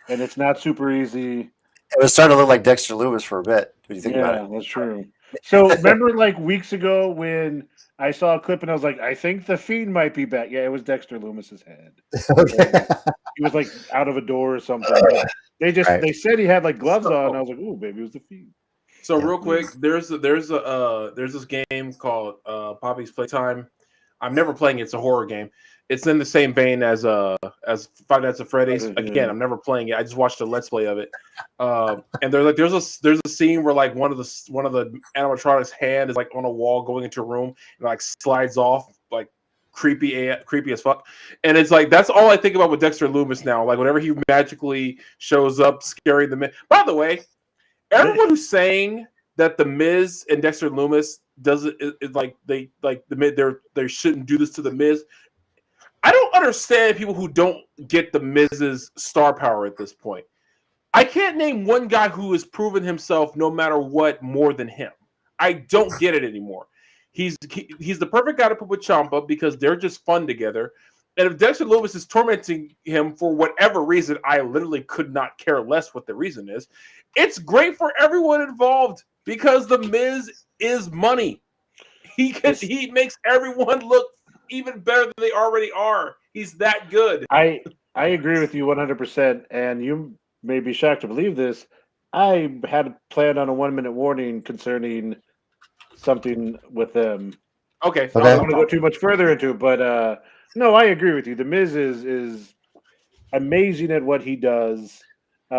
and it's not super easy. It was starting to look like Dexter Loomis for a bit. What do you think about it? Yeah, that's true. So remember, like weeks ago when I saw a clip and I was like, I think the Fiend might be back. Yeah, it was Dexter Loomis's head. Okay. He was like out of a door or something. They said he had like gloves on. And I was like, oh, maybe it was the Fiend. So real quick, there's this game called Poppy's Playtime. I'm never playing it. It's a horror game. It's in the same vein as Five Nights at Freddy's. Again, I'm never playing it. I just watched a Let's Play of it. And there's a scene where like one of the animatronics' hand is like on a wall going into a room and like slides off like creepy as fuck. And it's like that's all I think about with Dexter Loomis now. Like whenever he magically shows up, scaring the Miz. By the way, everyone who's saying that the Miz and Dexter Loomis doesn't is like they shouldn't do this to the Miz. I don't understand people who don't get the Miz's star power at this point. I can't name one guy who has proven himself no matter what more than him. I don't get it anymore. He's the perfect guy to put with Ciampa because they're just fun together. And if Dexter Loomis is tormenting him for whatever reason, I literally could not care less what the reason is. It's great for everyone involved because the Miz is money. He makes everyone look even better than they already are. He's that good. I agree with you 100%, and you may be shocked to believe this. I had planned on a 1-minute warning concerning something with them. Okay. So I don't want to go too much further into it, but no, I agree with you. The Miz is amazing at what he does.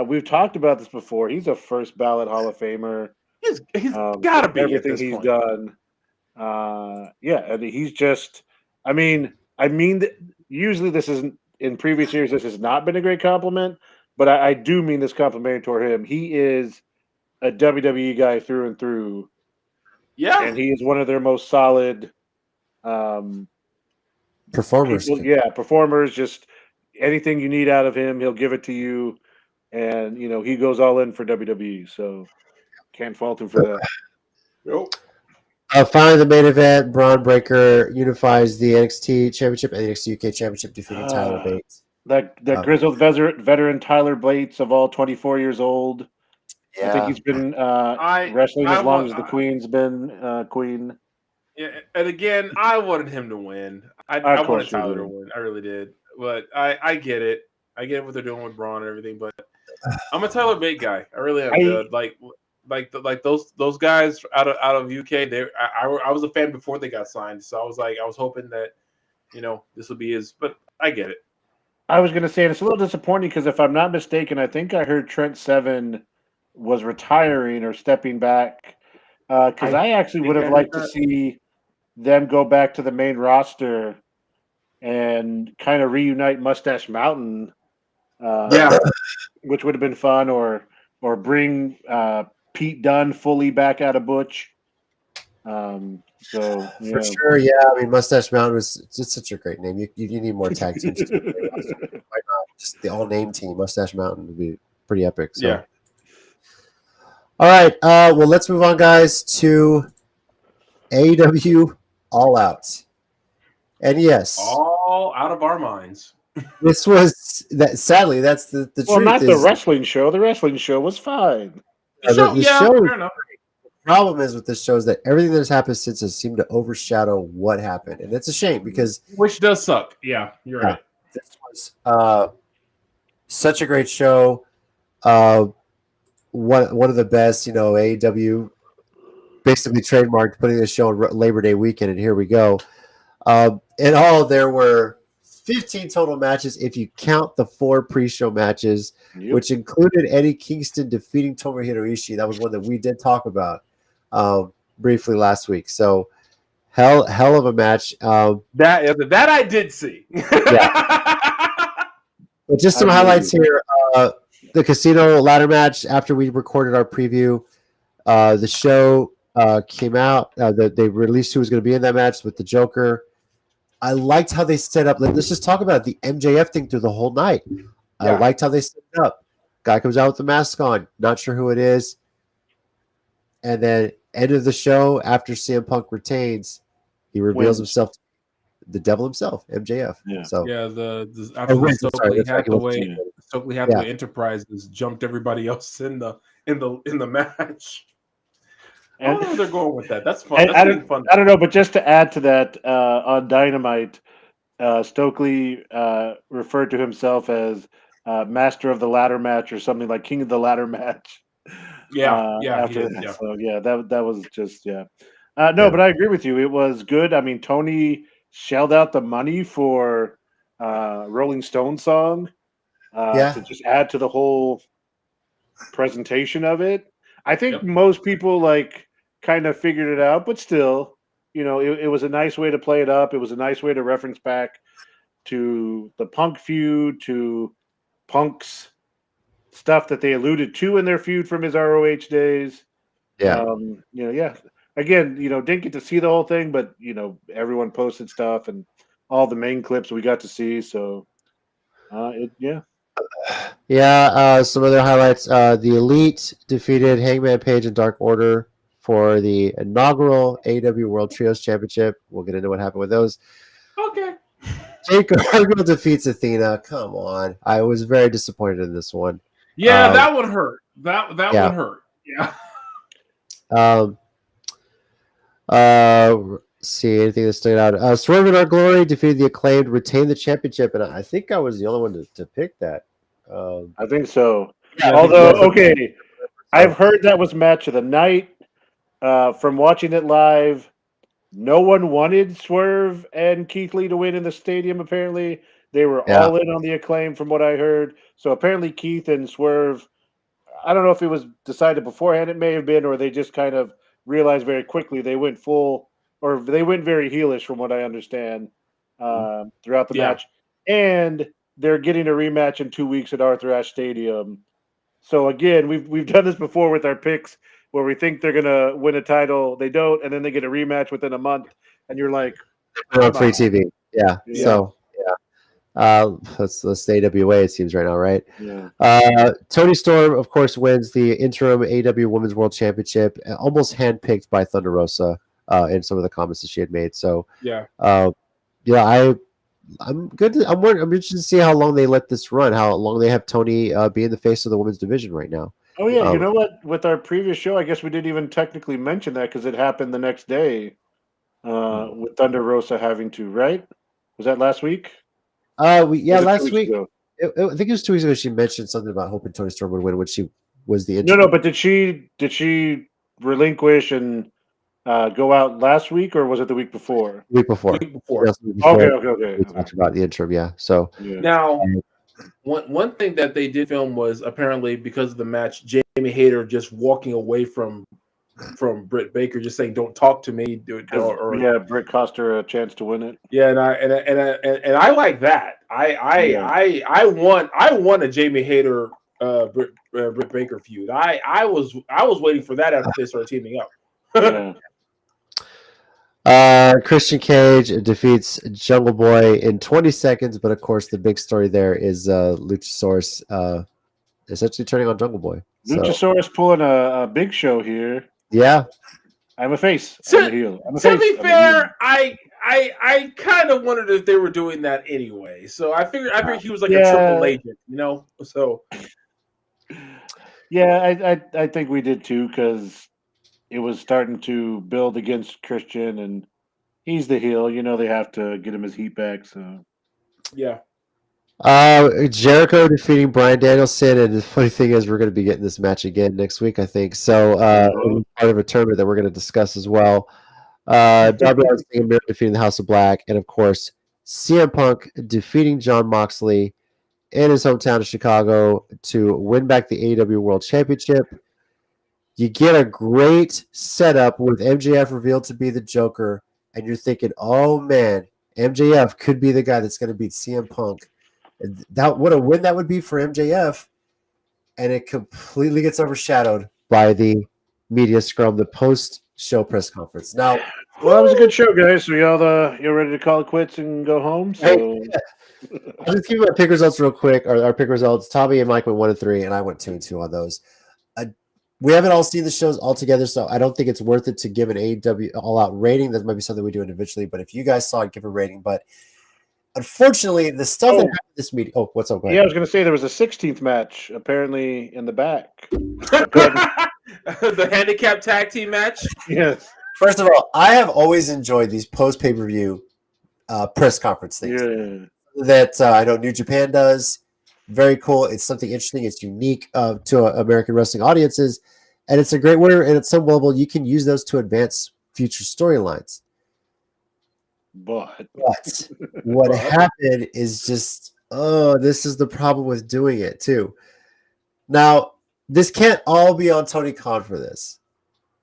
We've talked about this before. He's a first ballot Hall of Famer. He's got to be everything he's done. And he's just. I mean, usually this isn't in previous years. This has not been a great compliment, but I do mean this compliment toward him. He is a WWE guy through and through. Yeah, and he is one of their most solid performers. Performers. Just anything you need out of him, he'll give it to you, and he goes all in for WWE. So can't fault him for that. Nope. Finally, the main event: Braun Breaker unifies the NXT Championship and the NXT UK Championship, defeating Tyler Bates. That grizzled veteran Tyler Bates of all 24 years old. Yeah. I think he's been wrestling as long as the Queen's been Queen. Yeah, and again, I wanted him to win. I wanted Tyler to win. I really did. But I get it. I get what they're doing with Braun and everything. But I'm a Tyler Bate guy. I really am. Dude. Like those guys out of UK. I was a fan before they got signed. So I was hoping that this would be his. But I get it. I was going to say it's a little disappointing because if I'm not mistaken, I think I heard Trent Seven was retiring or stepping back. Because I actually would have liked to see them go back to the main roster and kind of reunite Mustache Mountain. Which would have been fun, or bring Pete Dunne fully back out of Butch. For sure, yeah. I mean, Mustache Mountain was just such a great name. You need more tag teams. Why not? Just the all name team, Mustache Mountain, would be pretty epic. So. Yeah. All right. Well, let's move on, guys, to AEWAllOut. And yes, all out of our minds. This was that. Sadly, that's the truth. Well, not the wrestling show. The wrestling show was fine. The show. Fair enough. The problem is with this show is that everything that's happened since has seemed to overshadow what happened, and it's a shame because which does suck. Yeah, you're right. This was such a great show. One of the best. AEW basically trademarked putting this show on Labor Day weekend, and here we go. In all, there were 15 total matches if you count the 4 pre-show matches, which included Eddie Kingston defeating Tomohiro Ishii. That was one that we did talk about briefly last week. So hell of a match. That I did see. But just some highlights here. The casino ladder match after we recorded our preview. The show came out. They released who was going to be in that match with the Joker. I liked how they set up. Let's just talk about the MJF thing through the whole night. I liked how they set it up. Guy comes out with the mask on, not sure who it is. And then end of the show, after CM Punk retains, he reveals himself to the devil himself, MJF. Yeah. So after Stokely Hathaway Enterprises jumped everybody else in the match. I don't know where they're going with that. That's fun. I don't know, but just to add to that, on Dynamite, Stokely referred to himself as Master of the Ladder Match or something like King of the Ladder Match. After that. So that was just but I agree with you. It was good. I mean, Tony shelled out the money for Rolling Stone song to just add to the whole presentation of it. I think most people kind of figured it out, but still, it was a nice way to play it up. It was a nice way to reference back to the Punk feud, to Punk's stuff that they alluded to in their feud from his ROH days. Again, didn't get to see the whole thing, but everyone posted stuff and all the main clips we got to see. So, some other highlights. The Elite defeated Hangman Page and Dark Order for the inaugural AEW World Trios Championship. We'll get into what happened with those. Okay. Jake Gargano defeats Athena. Come on. I was very disappointed in this one. Yeah, that one hurt. That one hurt. Yeah. See anything that stood out. Swerve in Our Glory defeated the Acclaimed, retained the championship, and I think I was the only one to pick that. I think so. Although, I've heard that was match of the night. From watching it live, no one wanted Swerve and Keith Lee to win in the stadium, apparently. They were all in on the Acclaim from what I heard. So apparently Keith and Swerve, I don't know if it was decided beforehand, it may have been, or they just kind of realized very quickly they went full, or they went very heelish from what I understand throughout the match. And they're getting a rematch in 2 weeks at Arthur Ashe Stadium. So again, we've done this before with our picks where we think they're gonna win a title, they don't, and then they get a rematch within a month, and you're like, on free TV. So that's the AWA, it seems right now, right? Toni Storm, of course, wins the interim AEW Women's World Championship, almost handpicked by Thunder Rosa. in some of the comments that she had made. So Yeah. I'm good. I'm interested to see how long they let this run. How long they have Tony be in the face of the women's division right now. Oh yeah, you know what? With our previous show, I guess we didn't even technically mention that because it happened the next day. With Thunder Rosa having to, right? Was that last week? Last week. I think it was 2 weeks ago. She mentioned something about hoping Tony Storm would win when she was the No, but did she relinquish and go out last week, or was it the week before? Week before. Week before. Okay. We talked about the interim, yeah. So now, one thing that they did film was apparently because of the match, Jamie Hayter just walking away from Britt Baker, just saying, "Don't talk to me." Britt cost her a chance to win it. Yeah, and I like that. I want a Jamie Hayter Britt Baker feud. I was waiting for that after they started teaming up. Christian Cage defeats Jungle Boy in 20 seconds, but of course the big story there is Luchasaurus essentially turning on Jungle Boy. Luchasaurus pulling a big show here. Yeah. I'm a face. I'm a heel. To be fair, I kind of wondered if they were doing that anyway. So I figured he was like a triple agent, So yeah, I think we did too because it was starting to build against Christian, and he's the heel. They have to get him his heat back. So yeah. Jericho defeating Bryan Danielson, and the funny thing is we're going to be getting this match again next week, I think. So part of a tournament that we're going to discuss as well. Darby Allin defeating the House of Black, and of course CM Punk defeating Jon Moxley in his hometown of Chicago to win back the AEW World Championship. You get a great setup with MJF revealed to be the Joker, and you're thinking, oh man, MJF could be the guy that's going to beat CM Punk. What a win that would be for MJF, and it completely gets overshadowed by the media scrum, the post-show press conference. Now, well, that was a good show, guys. So you're ready to call it quits and go home. So I'll just give you my pick results real quick. Our pick results: Tommy and Mike went 1-3, and I went 2-2 on those. We haven't all seen the shows all together, so I don't think it's worth it to give an AEWAllOut rating. That might be something we do individually, but if you guys saw it, give a rating. But unfortunately, the stuff that happened this meeting. Oh, what's up? Yeah, I was going to say there was a 16th match apparently in the back. The handicap tag team match. Yes. First of all, I have always enjoyed these post pay-per-view press conference things. Yeah. That I know New Japan does. Very cool. It's something interesting. It's unique to American wrestling audiences, and it's a great way. And at some level, you can use those to advance future storylines. But what happened is just, this is the problem with doing it too. Now, this can't all be on Tony Khan for this.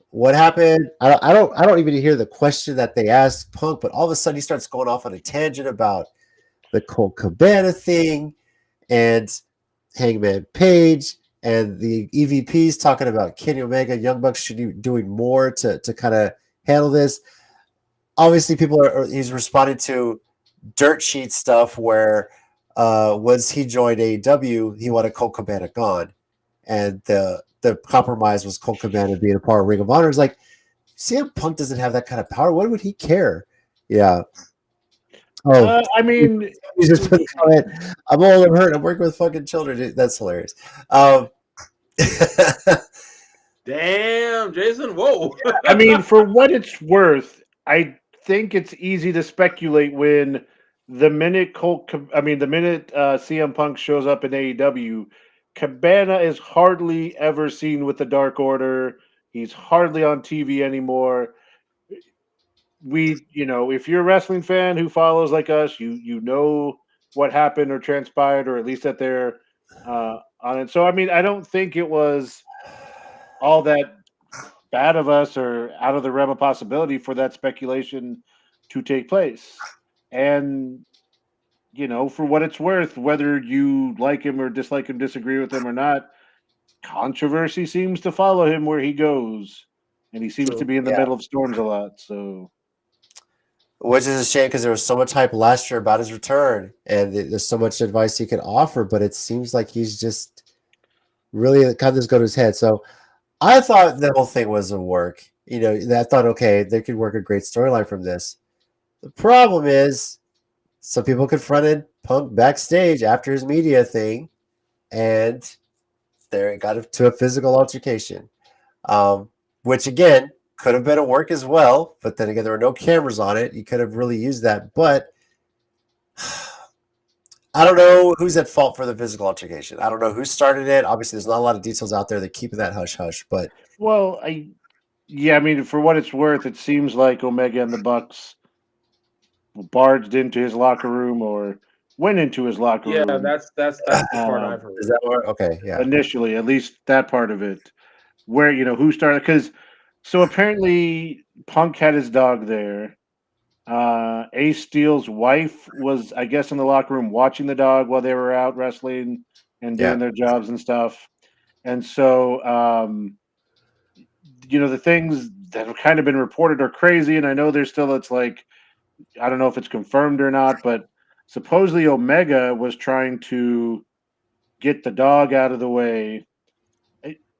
What happened? I don't even hear the question that they asked Punk, but all of a sudden he starts going off on a tangent about the Colt Cabana thing and Hangman Page and the EVPs talking about Kenny Omega, Young Bucks should be doing more to kind of handle this. Obviously, he's responding to dirt sheet stuff where once he joined AEW, he wanted Colt Cabana gone. And the compromise was Colt Cabana being a part of Ring of Honor. It's like, CM Punk doesn't have that kind of power. Why would he care? Yeah. Oh, I mean, he just put a comment, I'm old, I'm hurt, I'm working with fucking children. That's hilarious. Damn, Jason, whoa. I mean, for what it's worth, I think it's easy to speculate when the minute CM Punk shows up in AEW, Cabana is hardly ever seen with the Dark Order. He's hardly on TV anymore. If you're a wrestling fan who follows like us, you know what happened or transpired, or at least that they're on it. So, I mean, I don't think it was all that bad of us or out of the realm of possibility for that speculation to take place. And, for what it's worth, whether you like him or dislike him, disagree with him or not, controversy seems to follow him where he goes. And he seems to be in the middle of storms a lot. So, which is a shame because there was so much hype last year about his return, and there's so much advice he could offer, but it seems like he's just really kind of just go to his head. So I thought the whole thing was a work. I thought, okay, they could work a great storyline from this. The problem is, some people confronted Punk backstage after his media thing, and there it got to a physical altercation, which again could have been a work as well. But then again, there were no cameras on it. You could have really used that, but I don't know who's at fault for the physical altercation. I don't know who started it. Obviously, there's not a lot of details out there. They're keeping that hush hush. But Well, I mean, for what it's worth, it seems like Omega and the Bucks barged into his locker room or went into his locker Yeah, room. that's the part I've heard. is that what? Okay, yeah. Initially, at least that part of it, where who started, because so apparently Punk had his dog there. Ace Steel's wife was, I guess, in the locker room watching the dog while they were out wrestling and doing their jobs and stuff. And so, the things that have kind of been reported are crazy. And I know it's like, I don't know if it's confirmed or not, but supposedly Omega was trying to get the dog out of the way.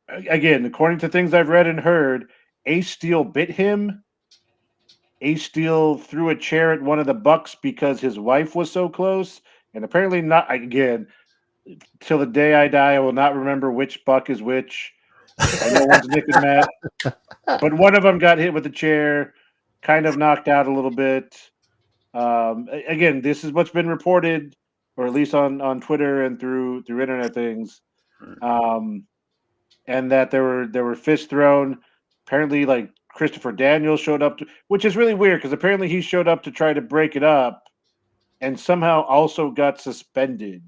Again, according to things I've read and heard, Ace Steel bit him. Ace Steel threw a chair at one of the Bucks because his wife was so close. And apparently not, again, till the day I die, I will not remember which Buck is which. I know one's Nick and Matt. But one of them got hit with a chair, kind of knocked out a little bit. Again, this is what's been reported, or at least on Twitter and through internet things. And that there were fists thrown. Apparently, like Christopher Daniels showed up, which is really weird because apparently he showed up to try to break it up, and somehow also got suspended.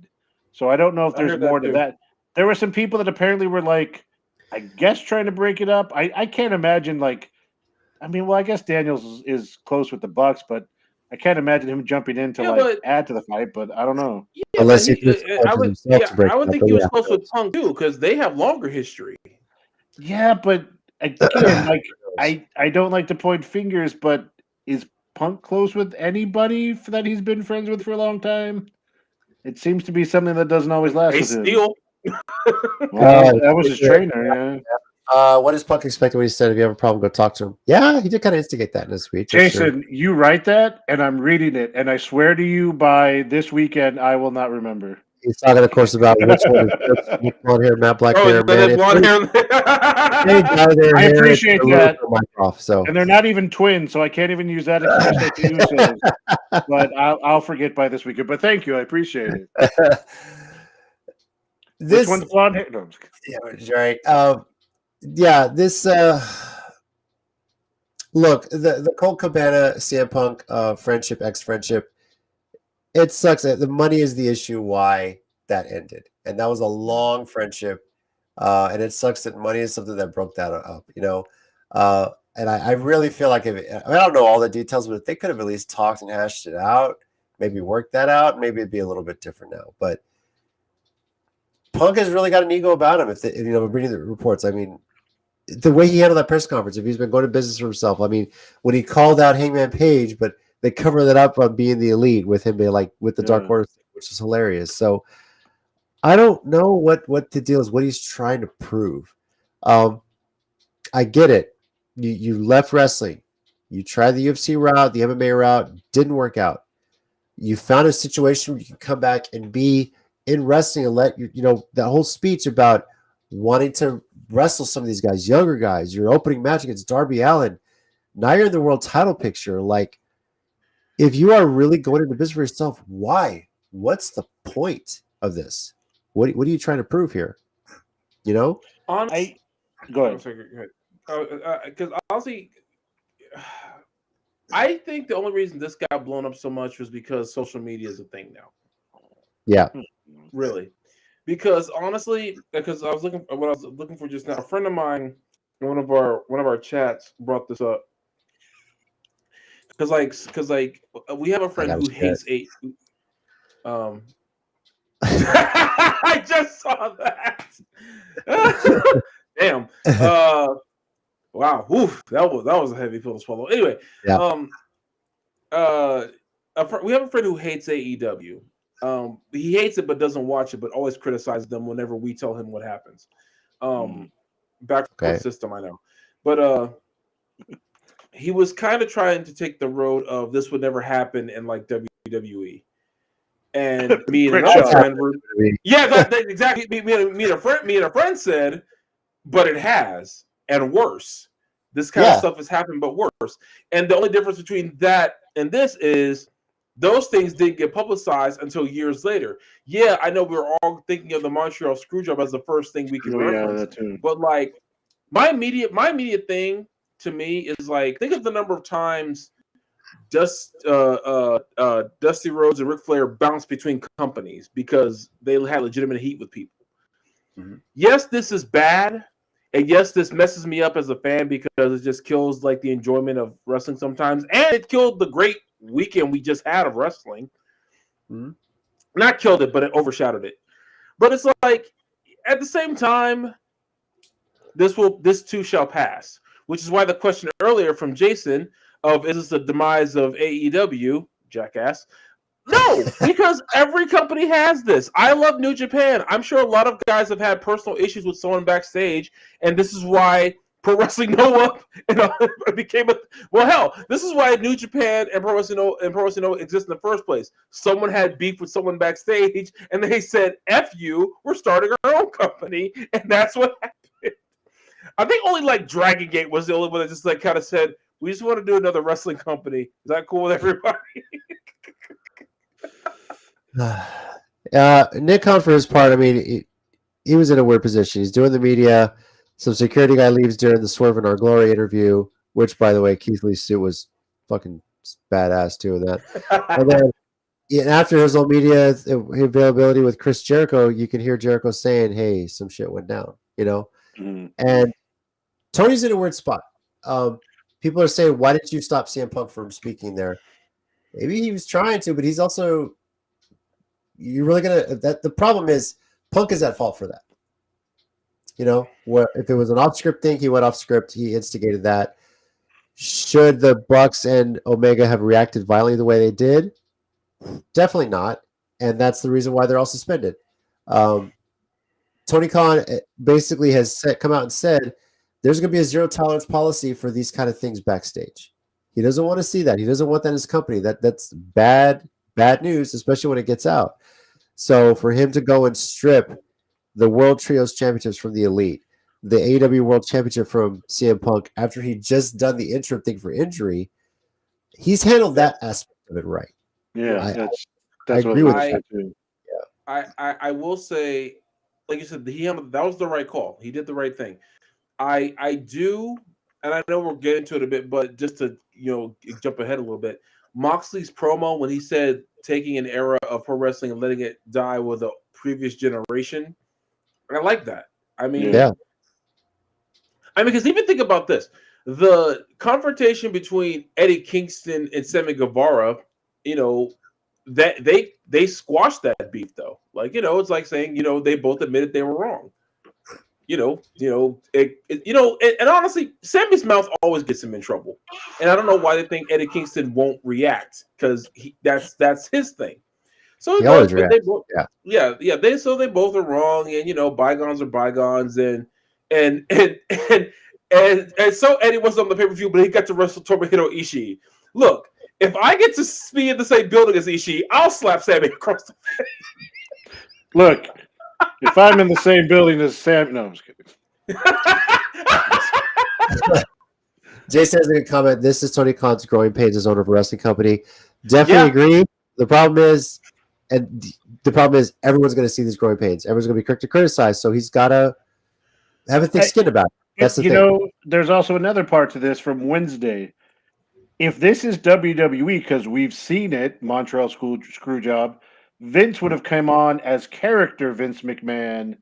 So I don't know if there's more to that. There were some people that apparently were like, I guess trying to break it up. I can't imagine I guess Daniels is close with the Bucks, but I can't imagine him jumping in to add to the fight. But I don't know. Yeah, Unless I would think he was close with Punk too because they have longer history. Yeah, but again, I don't like to point fingers, but is Punk close with anybody that he's been friends with for a long time? It seems to be something that doesn't always last with him. Steel. Well, that was his trainer, yeah. What does Punk expect when he said, if you have a problem, go talk to him? Yeah, he did kind of instigate that in his speech. Jason, you write that, and I'm reading it, and I swear to you, by this weekend, I will not remember. He's talking, of course, about which one is blonde hair, Matt Black hair, man. Blonde hair. I appreciate that. Off, so. And they're not even twins, so I can't even use that excuse. But I'll forget by this weekend. But thank you, I appreciate it. Which one's blonde hair? No, yeah, right. This look, the Colt Cabana CM Punk friendship, it sucks. The money is the issue why that ended, and that was a long friendship, and it sucks that money is something that broke that up. And I really feel like I don't know all the details, but if they could have at least talked and hashed it out, maybe worked that out, maybe it'd be a little bit different now. But Punk has really got an ego about him. If reading the reports, I mean, the way he handled that press conference, if he's been going to business for himself, I mean, when he called out Hangman Page, but they cover that up on being the elite with him being like with the Dark Order, which is hilarious. So I don't know what the deal is, what he's trying to prove. I get it. You left wrestling. You tried the UFC route, the MMA route, didn't work out. You found a situation where you can come back and be in wrestling and let that whole speech about wanting to wrestle some of these guys, younger guys, your opening match against Darby Allin. Now you're in the world title picture. Like, if you are really going into business for yourself, why? What's the point of this? What are you trying to prove here? Go ahead. Because honestly, I think the only reason this got blown up so much was because social media is a thing now. Yeah, really. Because honestly, because I was looking for just now. A friend of mine in one of our chats brought this up. Because we have a friend who hates I just saw that. Damn. Wow. Oof, that was a heavy pill to swallow. Anyway, yeah. We have a friend who hates AEW. He hates it but doesn't watch it, but always criticizes them whenever we tell him what happens. backward system, I know. But he was kind of trying to take the road of this would never happen in like WWE. And me and another friend were, that exactly. Me and a friend said, but it has, and worse. This kind of stuff has happened, but worse. And the only difference between that and this is those things didn't get publicized until years later. Yeah, I know we were all thinking of the Montreal Screwjob as the first thing we can reference, but like my immediate thing to me is like, think of the number of times Dusty Rhodes and Ric Flair bounced between companies because they had legitimate heat with people. Mm-hmm. Yes, this is bad. And yes, this messes me up as a fan because it just kills like the enjoyment of wrestling sometimes. And it killed the great weekend we just had of wrestling. Mm-hmm. Not killed it, but it overshadowed it. But it's like, at the same time, this too shall pass. Which is why the question earlier from Jason of, is this the demise of AEW, jackass? No, because every company has this. I love New Japan. I'm sure a lot of guys have had personal issues with someone backstage, and this is why Pro Wrestling Noah became a this is why New Japan and Pro Wrestling Noah exist in the first place. Someone had beef with someone backstage, and they said, "F you, we're starting our own company," and that's what happened. I think only like Dragon Gate was the only one that just like kind of said, "We just want to do another wrestling company. Is that cool with everybody?" Nick Khan, for his part, I mean, he was in a weird position. He's doing the media. Some security guy leaves during the Swerve in Our Glory interview, which, by the way, Keith Lee's suit was fucking badass too. In that, and then after his old media availability with Chris Jericho, you can hear Jericho saying, "Hey, some shit went down," Mm-hmm. And Tony's in a weird spot. People are saying, "Why did you stop CM Punk from speaking there?" Maybe he was trying to, but he's also. You're really the problem is Punk is at fault for that. If it was an off script thing, he went off script. He instigated that. Should the Bucks and Omega have reacted violently the way they did? Definitely not. And that's the reason why they're all suspended. Tony Khan basically has come out and said there's going to be a zero tolerance policy for these kind of things backstage. He doesn't want to see that. He doesn't want that in his company. That's bad news, especially when it gets out. So for him to go and strip the World Trios Championships from the Elite, the AEW World Championship from CM Punk after he just done the interim thing for injury, he's handled that aspect of it right. Yeah, I agree with that too. Yeah, I will say, like you said, that was the right call. He did the right thing. I do, and I know we'll get into it a bit, but just to jump ahead a little bit. Moxley's promo when he said taking an era of pro wrestling and letting it die with a previous generation, I like that. I mean, because even think about this: the confrontation between Eddie Kingston and Sammy Guevara, that they squashed that beef though. Like it's like saying they both admitted they were wrong. And honestly, Sammy's mouth always gets him in trouble, and I don't know why they think Eddie Kingston won't react because that's his thing. So they both, they both are wrong, and bygones are bygones, and so Eddie wasn't on the pay-per-view, but he got to wrestle Tomohiro Ishii. Look, if I get to be in the same building as Ishii, I'll slap Sammy across the face. Look. If I'm in the same building as Sam, no, I'm just kidding. Jay says in a comment, this is Tony Khan's growing pains as owner of a wrestling company. Definitely agree. The problem is everyone's going to see these growing pains. Everyone's going to be quick to criticize, so he's got to have a thick skin about it. That's the thing. There's also another part to this from Wednesday. If this is WWE, because we've seen it, Montreal Screwjob, Vince would have come on as character Vince McMahon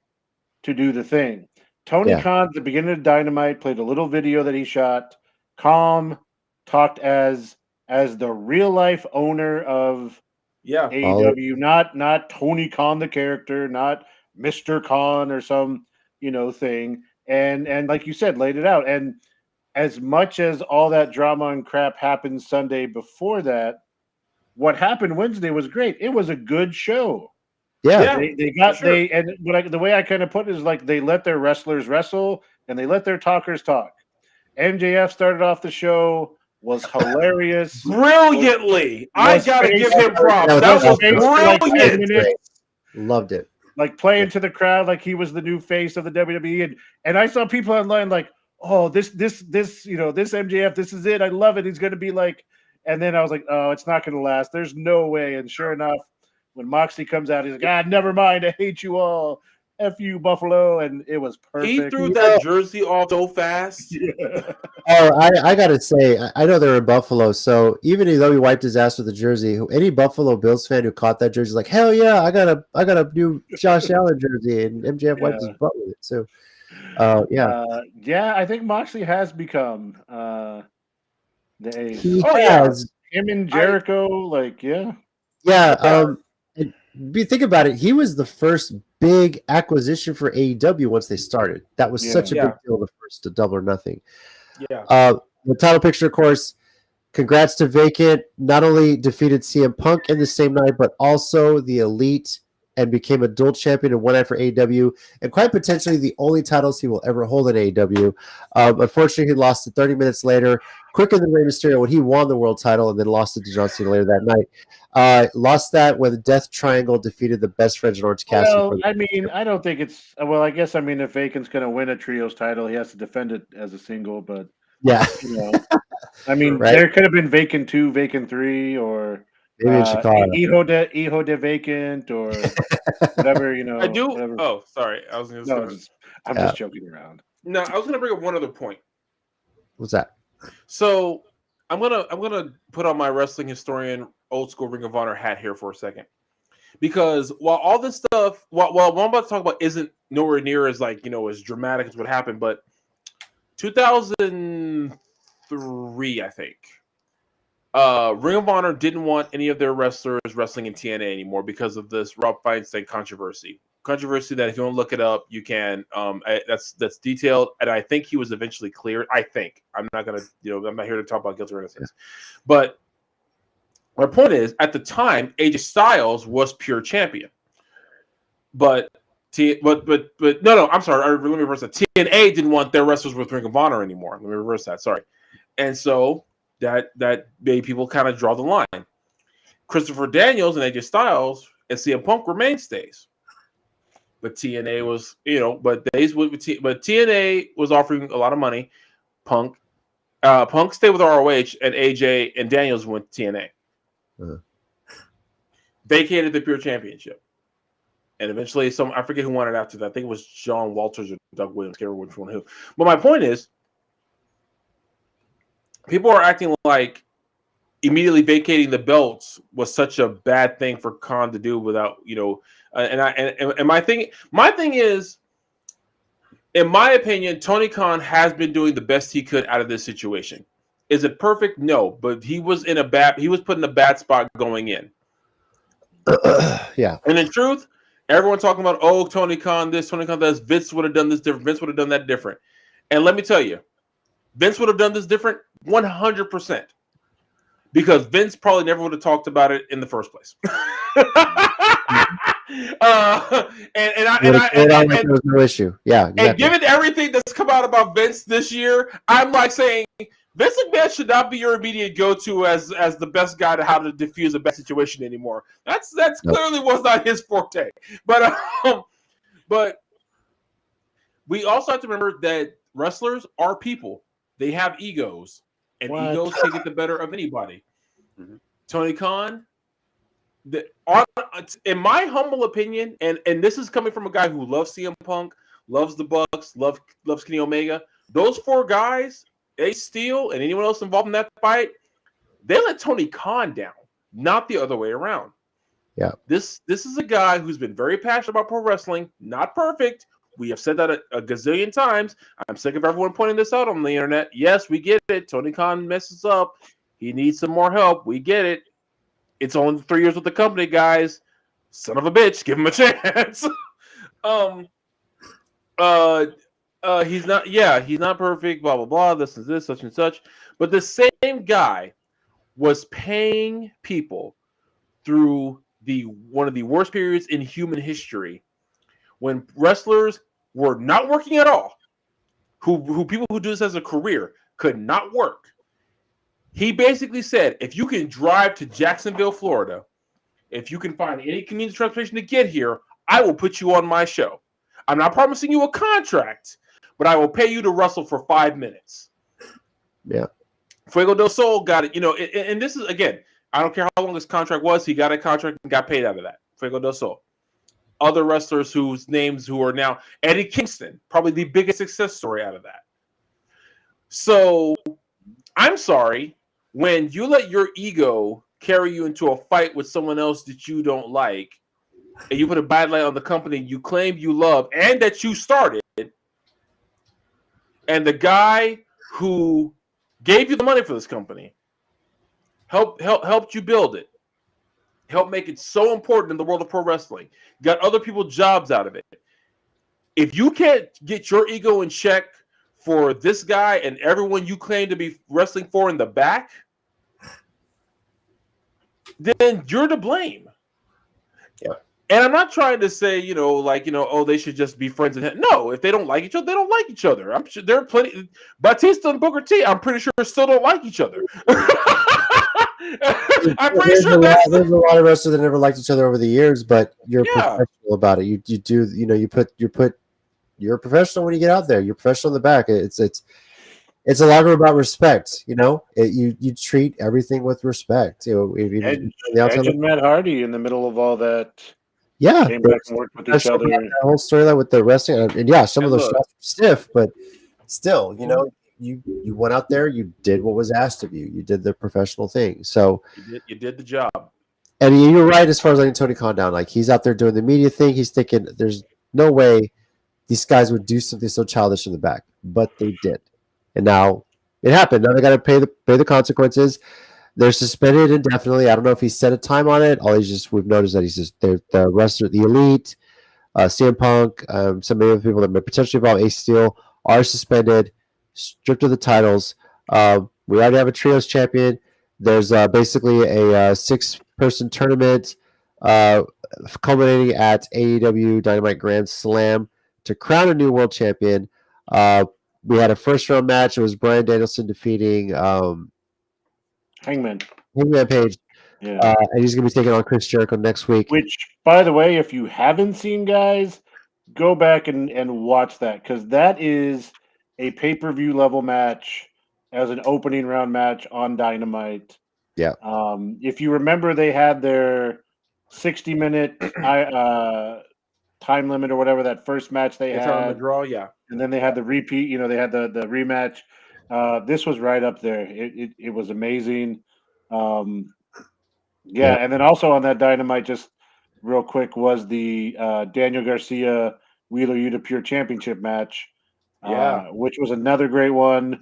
to do the thing. Tony Khan, at the beginning of Dynamite, played a little video that he shot. Calm, talked as the real life owner of AEW, not Tony Khan the character, not Mr. Khan or some thing. And like you said, laid it out. And as much as all that drama and crap happened Sunday before that, what happened Wednesday was great. It was a good show. Yeah, the way I kind of put it is like they let their wrestlers wrestle and they let their talkers talk. MJF started off the show, was hilarious. Brilliantly. I got to give him props. No, That was like 10 brilliant. minutes, Loved it. like playing to the crowd like he was the new face of the WWE. And I saw people online like, oh, this MJF, this is it. I love it. He's going to be like, and then I was like, oh, it's not going to last. There's no way. And sure enough, when Moxley comes out, he's like, ah, never mind. I hate you all. F you, Buffalo. And it was perfect. He threw that jersey off so fast. Yeah. Oh, I gotta say, I know they're in Buffalo, so even though he wiped his ass with the jersey, any Buffalo Bills fan who caught that jersey is like, hell yeah, I got a new Josh Allen jersey, and MJF wiped his butt with it too. I think Moxley has become the ace. He has. Him and Jericho, And think about it. He was the first big acquisition for AEW once they started. That was such a big deal. The first to Double or Nothing. Yeah. The title picture, of course. Congrats to Vacant. Not only defeated CM Punk in the same night, but also the Elite, and became a dual champion in one night for AEW, and quite potentially the only titles he will ever hold in AEW. Unfortunately, he lost it 30 minutes later, quicker than Rey Mysterio when he won the world title, and then lost it to John Cena later that night. Lost that when Death Triangle defeated the Best Friends in Orange Cassidy. Well, I don't think it's. Well, I guess if Vacant's going to win a trios title, he has to defend it as a single. But yeah, right? There could have been Vacant 2, Vacant 3, or maybe in Chicago, Hijo de Vacant, or whatever. I do. Whatever. Oh, sorry, I was going to say. I'm just joking around. No, I was going to bring up one other point. What's that? So I'm gonna put on my wrestling historian old school Ring of Honor hat here for a second, because while all this stuff, what I'm about to talk about isn't nowhere near as as dramatic as what happened, but 2003, I think, Ring of Honor didn't want any of their wrestlers wrestling in TNA anymore because of this Rob Feinstein controversy. That if you want to look it up, you can. That's detailed, and I think he was eventually cleared. I think I'm not gonna, I'm not here to talk about guilt or innocence, but my point is, at the time, AJ Styles was pure champion, but no, I'm sorry. Let me reverse that. TNA didn't want their wrestlers with Ring of Honor anymore. Let me reverse that. Sorry, and so that made people kind of draw the line. Christopher Daniels and AJ Styles and CM Punk were mainstays. But TNA was, but TNA was offering a lot of money. Punk stayed with ROH, and AJ and Daniels went to TNA. Vacated the Pure Championship, and eventually, I forget who won it after that. I think it was John Walters or Doug Williams. Can't remember which one who. But my point is, people are acting like immediately vacating the belts was such a bad thing for Khan to do without, and my thing is, in my opinion, Tony Khan has been doing the best he could out of this situation. Is it perfect? No, but he was put in a bad spot going in. Yeah. And in truth, everyone talking about, oh, Tony Khan this, Tony Khan that, Vince would have done this different, Vince would have done that different. And let me tell you, Vince would have done this different 100%. Because Vince probably never would have talked about it in the first place. There was no issue. Yeah, exactly. And given everything that's come out about Vince this year, I'm like saying Vince McMahon should not be your immediate go-to as the best guy to how to diffuse a bad situation anymore. That's clearly was not his forte. But we also have to remember that wrestlers are people. They have egos. And egos can get the better of anybody. Mm-hmm. Tony Khan, in my humble opinion, and this is coming from a guy who loves CM Punk, loves the Bucks, loves Kenny Omega. Those four guys, Ace Steel, and anyone else involved in that fight, they let Tony Khan down, not the other way around. Yeah. This is a guy who's been very passionate about pro wrestling, not perfect. We have said that a gazillion times. I'm sick of everyone pointing this out on the internet. Yes, we get it. Tony Khan messes up. He needs some more help. We get it. It's only 3 years with the company, guys. Son of a bitch, give him a chance. He's not perfect, blah, blah, blah, this and this, such and such. But the same guy was paying people through one of the worst periods in human history when wrestlers were not working at all. who people who do this as a career could not work. He basically said, if you can drive to Jacksonville, Florida, if you can find any community transportation to get here, I will put you on my show. I'm not promising you a contract, but I will pay you to wrestle for 5 minutes. Yeah. Fuego del Sol got it. And this is, again, I don't care how long this contract was. He got a contract and got paid out of that. Fuego del Sol. Other wrestlers whose names who are now Eddie Kingston, probably the biggest success story out of that. So I'm sorry, when you let your ego carry you into a fight with someone else that you don't like, and you put a bad light on the company you claim you love and that you started, and the guy who gave you the money for this company helped you build it, helped make it so important in the world of pro wrestling, got other people jobs out of it. If you can't get your ego in check for this guy and everyone you claim to be wrestling for in the back, then you're to blame. Yeah. And I'm not trying to say, oh, they should just be friends. No, if they don't like each other, they don't like each other. I'm sure there are plenty. Batista and Booker T, I'm pretty sure still don't like each other. I'm pretty sure there's a lot of wrestlers that never liked each other over the years, but you're professional about it. You do, you're a professional when you get out there. You're professional in the back. It's a lot about respect. You treat everything with respect. Edge and Matt Hardy in the middle of all that. Yeah, came back and worked with each other. That whole storyline with the wrestling, and some of those shots were stiff, but still, you went out there, you did what was asked of you. You did the professional thing. So you did the job. And you're right as far as letting Tony Khan down. Like, he's out there doing the media thing. He's thinking there's no way these guys would do something so childish in the back, but they did. And now it happened. Now they got to pay the consequences. They're suspended indefinitely. I don't know if he set a time on it. We've noticed that he's just the wrestler, the Elite, CM Punk, some of the other people that may potentially involve Ace Steel are suspended, stripped of the titles. We already have a trios champion. There's basically a 6-person tournament culminating at AEW Dynamite Grand Slam to crown a new world champion. We had a first-round match. It was Bryan Danielson defeating Hangman Page. Yeah. And he's going to be taking on Chris Jericho next week. Which, by the way, if you haven't seen, guys, go back and watch that, because that is a pay-per-view level match as an opening round match on Dynamite. Yeah. If you remember, they had their 60-minute time limit or whatever, that first match they had. On the draw, yeah. And then they had the repeat, they had the rematch. This was right up there. It was amazing. And then also on that Dynamite, just real quick, was the Daniel Garcia Wheeler Yuta Pure Championship match. Which was another great one.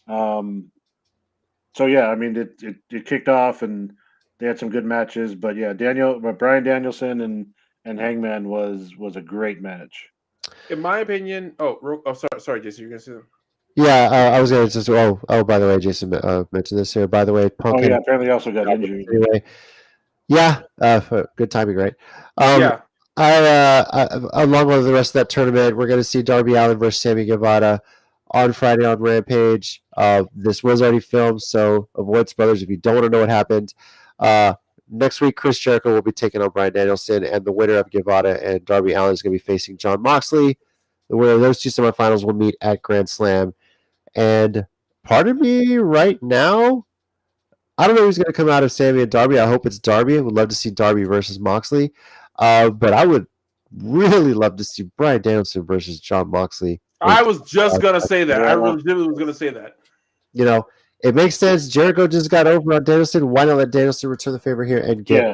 So yeah, I mean, it kicked off and they had some good matches, but yeah, Bryan Danielson and Hangman was a great match. In my opinion, sorry, Jason, you're gonna say that? Yeah, I was going to just. By the way, Jason mentioned this here. By the way, Punk. Apparently also got injured. Anyway, good timing, right? Along with the rest of that tournament, we're going to see Darby Allin versus Sammy Guevara on Friday on Rampage. This was already filmed, so avoid spoilers if you don't want to know what happened. Next week, Chris Jericho will be taking on Bryan Danielson, and the winner of Guevara and Darby Allin is going to be facing Jon Moxley. The winner of those two semifinals will meet at Grand Slam. And part of me right now, I don't know who's going to come out of Sammy and Darby. I hope it's Darby. I would love to see Darby versus Moxley. But I would really love to see Bryan Danielson versus Jon Moxley. I was just going to say that. I really was going to say that. It makes sense. Jericho just got over on Danielson. Why not let Danielson return the favor here and get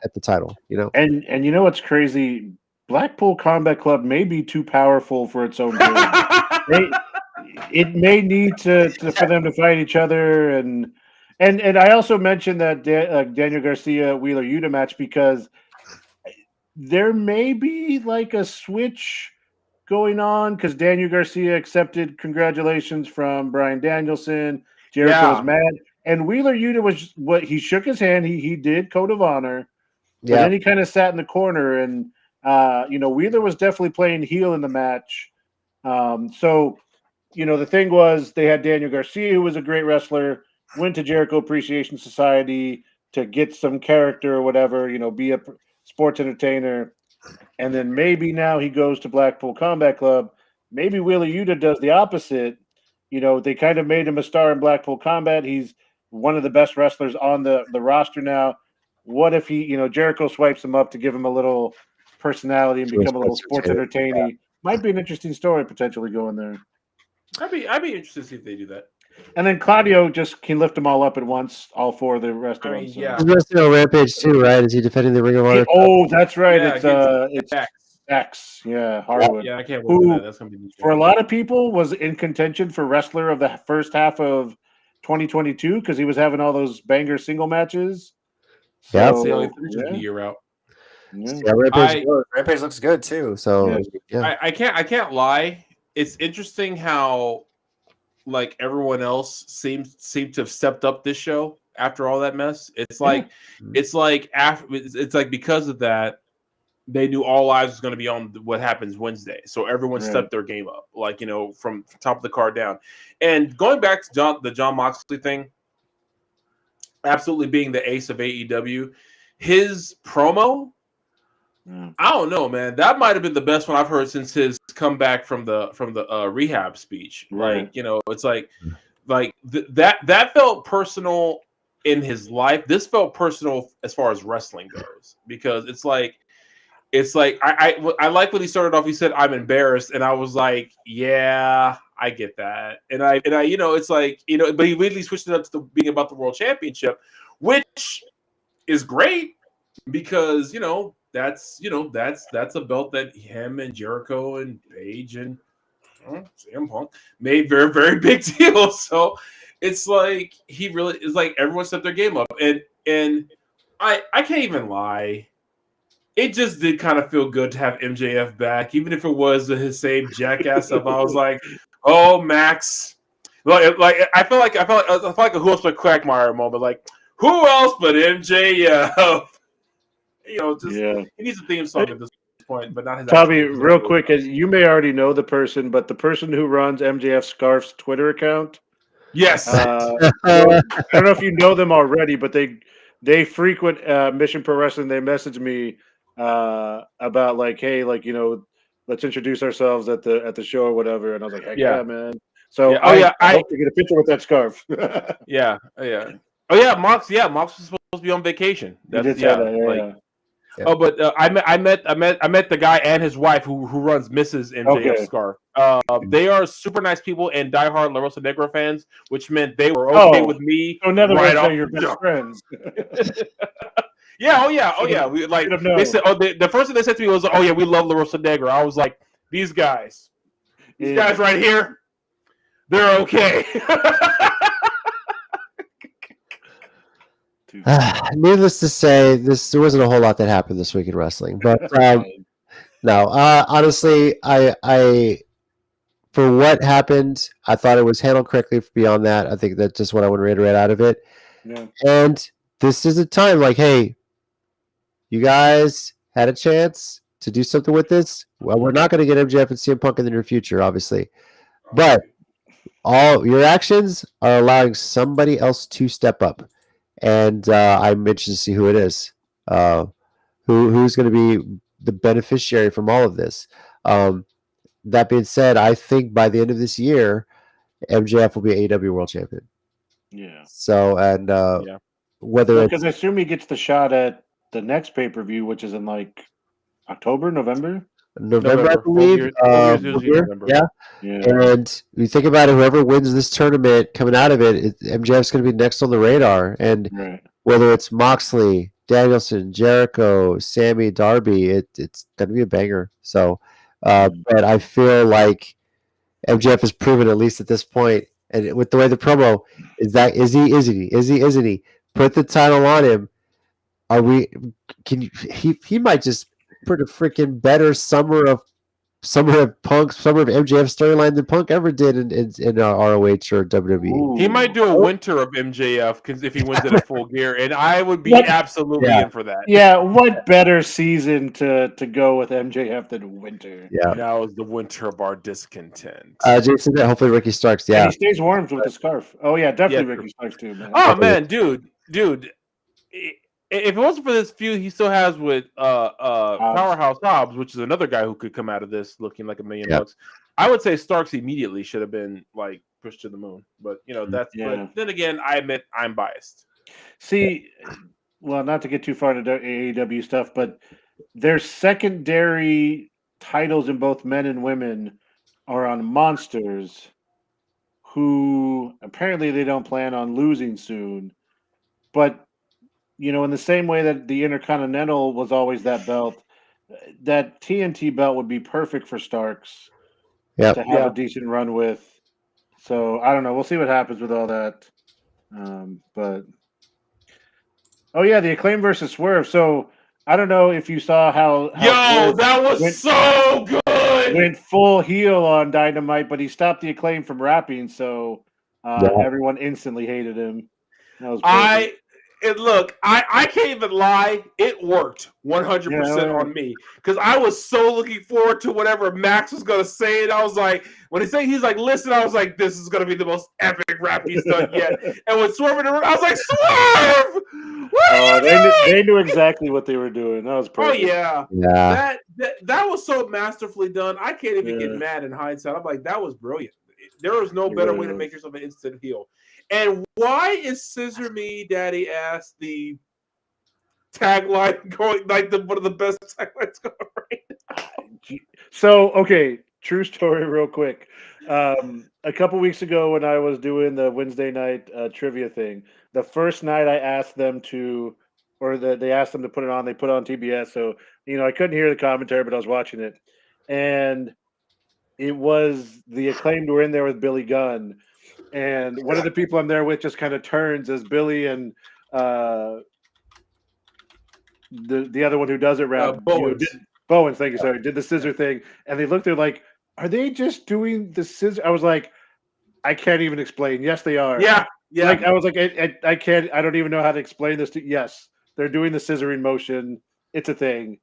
at the title? And you know what's crazy? Blackpool Combat Club may be too powerful for its own good. It may need for them to fight each other, and I also mentioned that Daniel Garcia Wheeler Yuta match because there may be like a switch going on because Daniel Garcia accepted congratulations from Bryan Danielson. Jericho was mad, and Wheeler Yuta was he shook his hand. He did code of honor, but then he kind of sat in the corner, and Wheeler was definitely playing heel in the match. So the thing was they had Daniel Garcia, who was a great wrestler, went to Jericho Appreciation Society to get some character or whatever, be a sports entertainer. And then maybe now he goes to Blackpool Combat Club. Maybe Wheeler Yuta does the opposite. They kind of made him a star in Blackpool Combat. He's one of the best wrestlers on the roster now. What if he, Jericho swipes him up to give him a little personality and become a little sports entertainer? Yeah. Might be an interesting story potentially going there. I'd be interested to see if they do that. And then Claudio just can lift them all up at once, all four of the rest of them. So. Yeah. He's wrestling on Rampage too, right? Is he defending the Ring of Honor? Oh, that's right. Yeah, it's X. Yeah, Harwood. Yeah, I can't believe that. That's gonna be for a lot of people was in contention for wrestler of the first half of 2022 because he was having all those banger single matches. Yeah, that's the only the year out. Yeah, Rampage looks good too. So yeah. I can't lie. It's interesting how like everyone else seemed to have stepped up this show after all that mess. It's like because of that, they knew All Eyes was going to be on what happens Wednesday. So everyone stepped their game up, from top of the card down. And going back to the Jon Moxley thing, absolutely being the ace of AEW, his promo, I don't know, man. That might have been the best one I've heard since his comeback from the rehab speech. Right. It's that felt personal in his life. This felt personal as far as wrestling goes because it's like I like when he started off. He said, "I'm embarrassed," and I was like, "Yeah, I get that." And I but he immediately switched it up to being about the World Championship, which is great because that's a belt that him and Jericho and Page and CM Punk made very, very big deal. So it's like he really is like everyone stepped their game up, and I can't even lie. It just did kind of feel good to have MJF back, even if it was his same jackass stuff. I was like, "Oh, Max!" Like I felt like a Who Else But Quagmire moment. Like, who else but MJF? He needs a theme song at this point, but not his. Tommy, real quick, as you may already know the person, but the person who runs MJF Scarf's Twitter account. Yes. I don't know if you know them already, but they frequent Mission Pro Wrestling. They message me about hey, let's introduce ourselves at the show or whatever. And I was like, heck yeah, man. So I hope to get a picture with that scarf. Yeah. Oh yeah, Mox was supposed to be on vacation. That's Oh, but I met the guy and his wife who runs Mrs. MJF Scarf. They are super nice people and diehard La Rosa Negra fans, which meant they were okay with me. So never right off your best friends. Yeah. We they said. The first thing they said to me was, "Oh yeah, we love La Rosa Negra." I was like, "These guys right here, they're okay." Needless to say, there wasn't a whole lot that happened this week in wrestling. But no, honestly, I for what happened, I thought it was handled correctly. Beyond that, I think that's just what I want to reiterate out of it. Yeah. And this is a time hey, you guys had a chance to do something with this. Well, we're not going to get MJF and CM Punk in the near future, obviously. But all your actions are allowing somebody else to step up. And I'm interested to see who it is, who's going to be the beneficiary from all of this. That being said, I think by the end of this year, MJF will be AEW World Champion. Yeah. So, and whether because I assume he gets the shot at the next pay-per-view, which is in October, November, I believe. November. Yeah. And you think about it, whoever wins this tournament coming out of it, MJF's going to be next on the radar. And whether it's Moxley, Danielson, Jericho, Sammy, Darby, it's going to be a banger. So, but I feel like MJF has proven, at least at this point, and with the way the promo is he, isn't he? Put the title on him. He might just put a freaking better summer of summer of MJF storyline than Punk ever did in ROH or WWE. He might do a winter of MJF because if he wins it at Full Gear, and I would be absolutely in for that. Yeah, what better season to go with MJF than winter? Yeah, Now is the winter of our discontent. Jason, hopefully Ricky Starks. And Yeah, he stays warm with the scarf. Oh yeah, definitely Yeah. Ricky Starks too, man. Oh man, dude. If it wasn't for this feud he still has with Powerhouse Hobbs, which is another guy who could come out of this looking like $1 million bucks, I would say Starks immediately should have been like pushed to the moon. But but then again, I admit I'm biased. See, well, not to get too far into AEW stuff, but their secondary titles in both men and women are on monsters who apparently they don't plan on losing soon. But in the same way that the Intercontinental was always that belt, that TNT belt would be perfect for Starks to have a decent run with. So I don't know. We'll see what happens with all that. But the Acclaim versus Swerve. So I don't know if you saw how Yo, that was so good. Went full heel on Dynamite, but he stopped the Acclaim from rapping, so everyone instantly hated him. That was perfect. I can't even lie. It worked 100% on me because I was so looking forward to whatever Max was gonna say, and I was like, when he's like, listen, I was like, this is gonna be the most epic rap he's done yet. And when Swerve, I was like, Swerve, what are you doing? They knew exactly what they were doing. That was perfect. Oh yeah. That was so masterfully done. I can't even get mad in hindsight. I'm like, that was brilliant. There was no better way to make yourself an instant heel. And why is Scissor Me Daddy Ass the tagline going like one of the best taglines going right now? So, okay, true story real quick. A couple weeks ago when I was doing the Wednesday night trivia thing, the first night I asked them they asked them to put it on, they put it on TBS. So, I couldn't hear the commentary, but I was watching it. And it was the Acclaimed were in there with Billy Gunn. And one of the people I'm there with just kind of turns as Billy and the other one who does it Bowens, thank you, sorry, did the scissor thing. And they looked there like, are they just doing the scissor? I was like, I can't even explain. Yes, they are. Yeah. Like, I was like, I can't, I don't even know how to explain this to yes, they're doing the scissoring motion. It's a thing.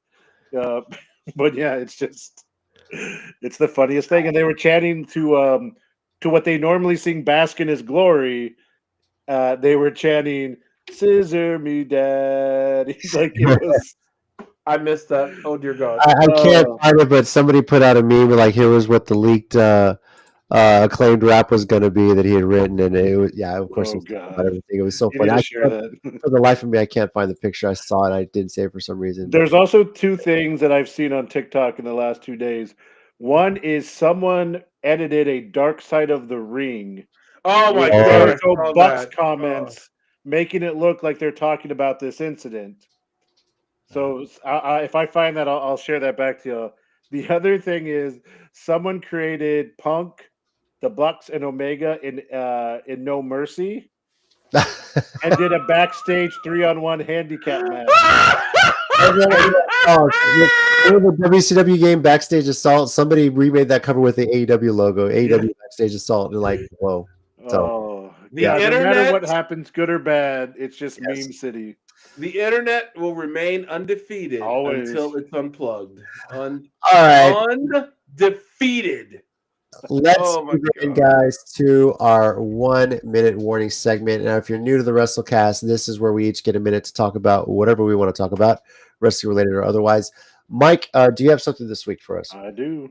But yeah, it's the funniest thing. And they were chanting to what they normally sing Bask in His Glory. They were chanting, Scissor Me Daddy. Like it was. I missed that. Oh dear God. I can't find it, but somebody put out a meme like here was what the leaked Acclaimed rap was going to be that he had written, and it was of course it was about everything. It was so funny. For the life of me, I can't find the picture. I saw it. I didn't say it for some reason. There's also two things that I've seen on TikTok in the last 2 days. One is someone edited a Dark Side of the Ring. Oh my God! Bucks comments making it look like they're talking about this incident. So if I find that, I'll share that back to you. The other thing is someone created Punk, the Bucks, and Omega in No Mercy, and did a backstage 3-on-1 handicap match. The WCW game Backstage Assault. Somebody remade that cover with the AEW logo. AEW Backstage Assault, and like, whoa. So, no matter what happens, good or bad, it's just meme city. The internet will remain undefeated until it's unplugged. All right. Undefeated. Let's begin, guys, to our 1-minute warning segment. Now, if you're new to the WrestleCast, this is where we each get a minute to talk about whatever we want to talk about, wrestling related or otherwise. Mike, do you have something this week for us? I do.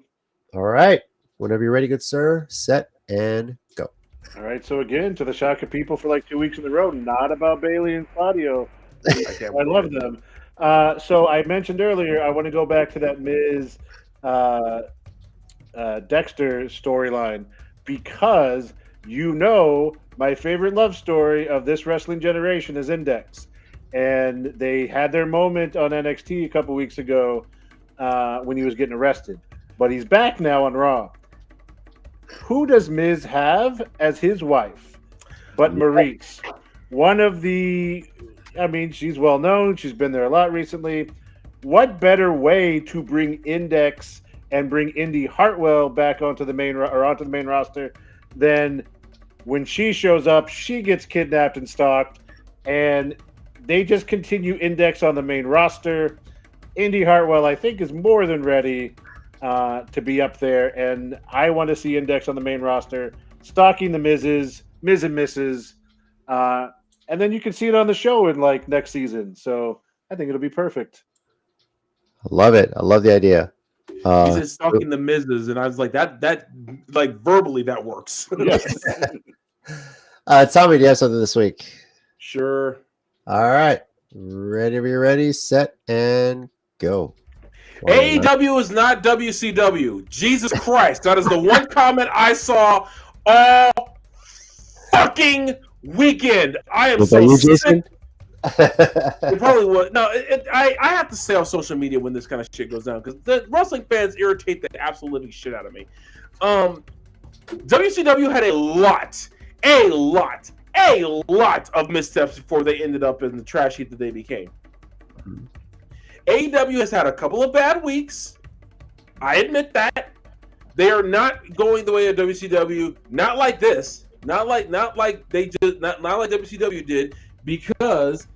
All right. Whenever you're ready, good sir, set and go. All right. So again, to the shock of people for like 2 weeks in a row, not about Bailey and Claudio. I love them. So I mentioned earlier, I want to go back to that Miz Dexter storyline because my favorite love story of this wrestling generation is Index. And they had their moment on NXT a couple weeks ago when he was getting arrested. But he's back now on Raw. Who does Miz have as his wife but Maurice? One of the... she's well known. She's been there a lot recently. What better way to bring Index and bring Indy Hartwell back onto the main roster, then when she shows up, she gets kidnapped and stalked, and they just continue Index on the main roster. Indy Hartwell, I think, is more than ready to be up there, and I want to see Index on the main roster, stalking the Miz and Mrs. And then you can see it on the show in like next season. So I think it'll be perfect. I love it. I love the idea. He said stalking the Mrs. and I was like, that like verbally that works. Yes. Tommy, do you have something this week? Sure. All right. Ready, set, and go. AEW is not WCW. Jesus Christ. That is the one comment I saw all fucking weekend. I am so sick. It probably would. No, I have to stay on social media when this kind of shit goes down because the wrestling fans irritate the absolute living shit out of me. WCW had a lot of missteps before they ended up in the trash heap that they became. AEW has had a couple of bad weeks. I admit that. They are not going the way of WCW. Not like this. Not like WCW did. Because,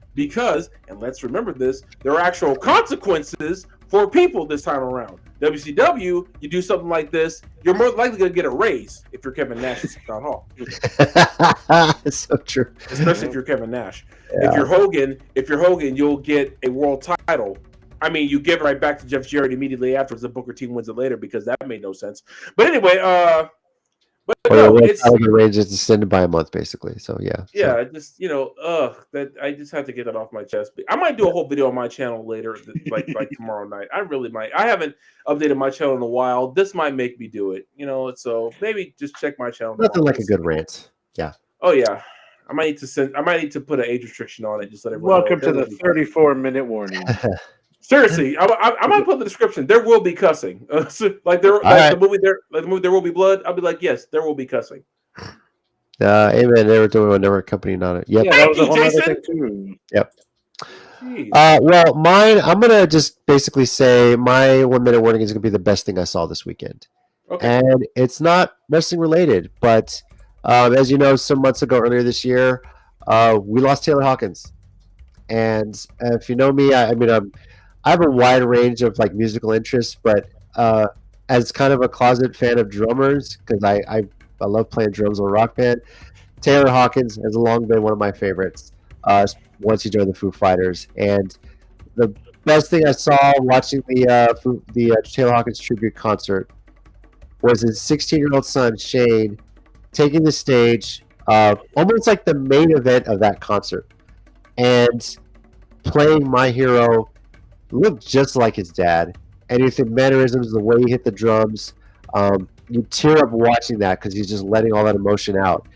and let's remember this, there are actual consequences for people this time around. WCW, you do something like this, you're more likely going to get a raise if you're Kevin Nash at Town Hall. It's so true. Especially if you're Kevin Nash. Yeah. If you're Hogan, you'll get a world title. I mean, you give it right back to Jeff Jarrett immediately afterwards. The Booker T wins it later because that made no sense. But anyway, it's the range is extended by a month, basically. So yeah. Yeah, just that I just have to get that off my chest. I might do a whole video on my channel later, like tomorrow night. I really might. I haven't updated my channel in a while. This might make me do it. So maybe just check my channel. Nothing like a good rant. Yeah. Oh yeah. I might need to put an age restriction on it. Just let everyone Welcome to the 34-minute warning. Seriously, I might put in the description. There will be cussing, the movie. The movie There Will Be Blood. I'll be like, yes, there will be cussing. Amen. They were doing a network company on it. Yep. Yeah, that was a whole other thing too. Yep. Well, mine. I'm gonna just basically say my 1 minute warning is gonna be the best thing I saw this weekend, and it's not wrestling related, but as you know, some months ago, earlier this year, we lost Taylor Hawkins, and if you know me, I have a wide range of like musical interests, but as kind of a closet fan of drummers, because I love playing drums in a rock band, Taylor Hawkins has long been one of my favorites. Once he joined the Foo Fighters, and the best thing I saw watching the Taylor Hawkins tribute concert was his 16-year-old son Shane taking the stage, almost like the main event of that concert, and playing My Hero. Looked just like his dad. Anything mannerisms, the way he hit the drums, you tear up watching that because he's just letting all that emotion out,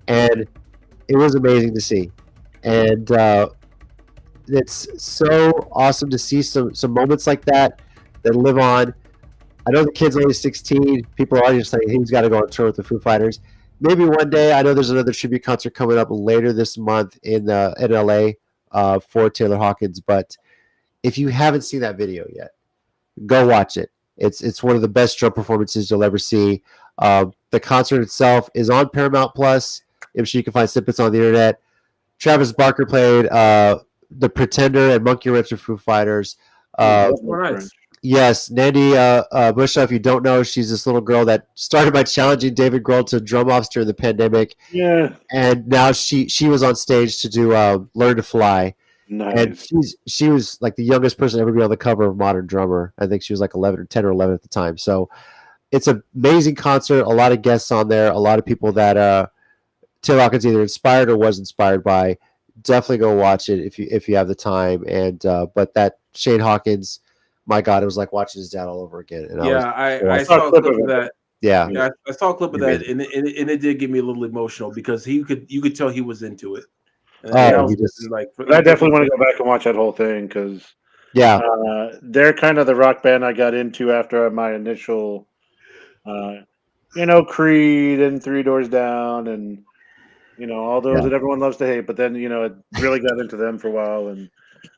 and it was amazing to see. And it's so awesome to see some moments like that live on. I know the kid's only 16. People are already just saying he's got to go on tour with the Foo Fighters. Maybe one day. I know there's another tribute concert coming up later this month in LA for Taylor Hawkins, but if you haven't seen that video yet, go watch it. It's one of the best drum performances you'll ever see. The concert itself is on Paramount Plus. I'm sure you can find snippets on the internet. Travis Barker played the Pretender and Monkey Wrench of Foo Fighters. Yes, Nandy Busha, if you don't know, she's this little girl that started by challenging David Grohl to drum offs during the pandemic. Yeah. And now she was on stage to do Learn to Fly. Nice. And she was like the youngest person ever to be on the cover of Modern Drummer. I think she was like 10 or 11 at the time. So it's an amazing concert. A lot of guests on there. A lot of people that Taylor Hawkins either inspired or was inspired by. Definitely go watch it if you have the time. And but that Shane Hawkins, my God, it was like watching his dad all over again. And I saw a clip of that. Yeah, I saw a clip of that, and it did get me a little emotional because you could tell he was into it. I definitely want to go back and watch that whole thing because they're kind of the rock band I got into after my initial, Creed and Three Doors Down and all those that everyone loves to hate. But then it really got into them for a while, and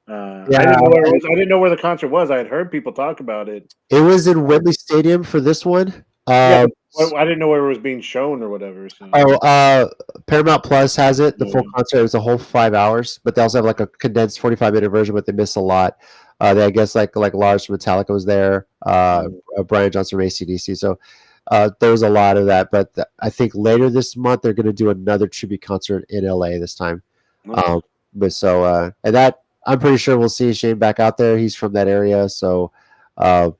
Yeah. I didn't know where it was. I didn't know where the concert was. I had heard people talk about it. It was in Wembley Stadium for this one. Yeah, but I didn't know where it was being shown or whatever. So. Paramount Plus has it. The full Yeah. concert. It was a whole 5 hours, but they also have like a condensed 45-minute version, but they miss a lot. I guess like Lars from Metallica was there. Brian Johnson from AC/DC. So there was a lot of that. But I think later this month they're going to do another tribute concert in LA this time. Nice. But so and that I'm pretty sure we'll see Shane back out there. He's from that area, so yeah,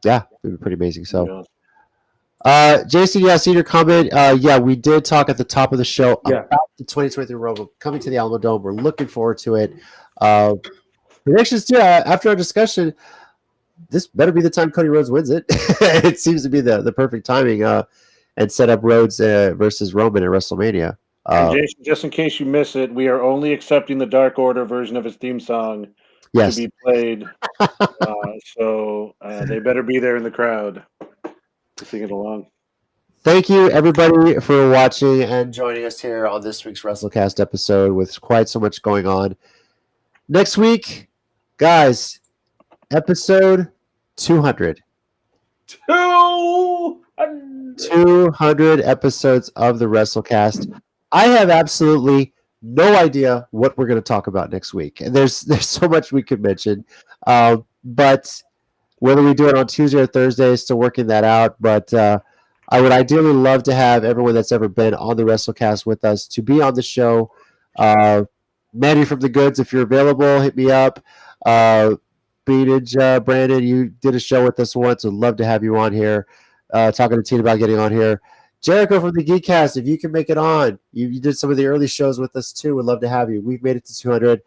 it'd be pretty amazing. So. Jason, yeah, I see your comment. Yeah, we did talk at the top of the show about the 2023 Robo coming to the Alamo Dome. We're looking forward to it. Predictions too. After our discussion, this better be the time Cody Rhodes wins it. It seems to be the perfect timing and set up Rhodes versus Roman at WrestleMania. And Jason, just in case you miss it, we are only accepting the Dark Order version of his theme song to be played. So they better be there in the crowd to sing it along. Thank you, everybody, for watching and joining us here on this week's WrestleCast episode with quite so much going on. Next week, guys, episode 200. 200 episodes of the WrestleCast. I have absolutely no idea what we're going to talk about next week. And there's so much we could mention. But whether we do it on Tuesday or Thursday, still working that out. But I would ideally love to have everyone that's ever been on the WrestleCast with us to be on the show. Manny from the Goods, if you're available, hit me up. Beatage, Brandon, you did a show with us once. Would love to have you on here. Talking to Tina about getting on here. Jericho from the Geekcast, if you can make it on. You did some of the early shows with us too. Would love to have you. We've made it to 200.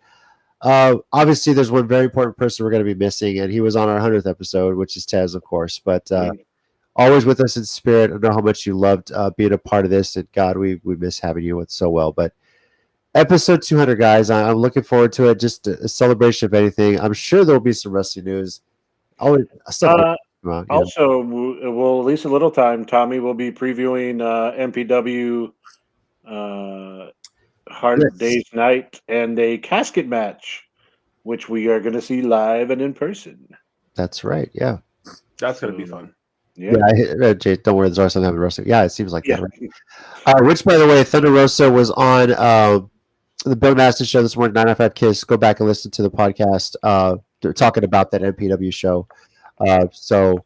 Obviously, there's one very important person we're going to be missing, and he was on our 100th episode, which is Tez, of course. But always with us in spirit. I know how much you loved being a part of this, and God, we miss having you with so well. But episode 200, guys, I'm looking forward to it. Just a celebration of anything. I'm sure there will be some wrestling news. Also, we'll at least a little time. Tommy will be previewing NPW Hard Day's Night and a casket match, which we are going to see live and in person. That's right. Yeah, that's going to be fun. Yeah, Jay, don't worry. There's always something happening to wrestling. Yeah, it seems like that. Right? Which, by the way, Thunder Rosa was on the Bill Madison show this morning. 995 Kiss. Go back and listen to the podcast. They're talking about that NPW show. So,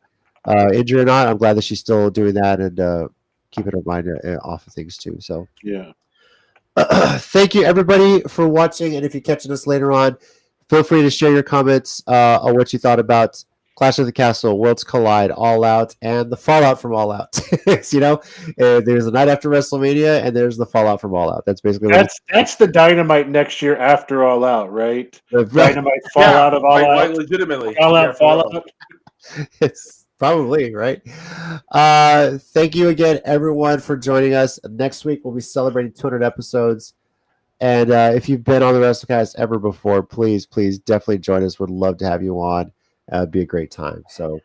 injured or not, I'm glad that she's still doing that and keeping her mind off of things too. So, yeah. Thank you, everybody, for watching. And if you're catching us later on, feel free to share your comments on what you thought about Clash of the Castle, Worlds Collide, All Out, and the fallout from All Out. There's the night after WrestleMania, and there's the fallout from All Out. That's basically that's the Dynamite next year after All Out, right? The Dynamite fallout of All Out, legitimately. All Out fallout. It's probably right. Thank you again, everyone, for joining us. Next week we'll be celebrating 200 episodes. And if you've been on the WrestleCast ever before, please definitely join us. Would love to have you on. It'd be a great time. So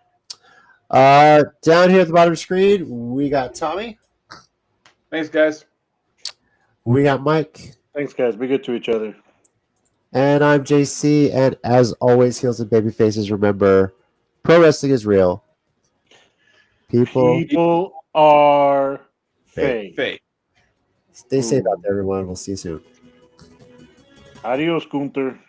down here at the bottom of the screen, we got Tommy. Thanks, guys. We got Mike. Thanks, guys. Be good to each other. And I'm JC. And as always, heels and baby faces, remember, pro wrestling is real. People are fake. Stay safe out there, everyone. We'll see you soon. Adios, Gunther.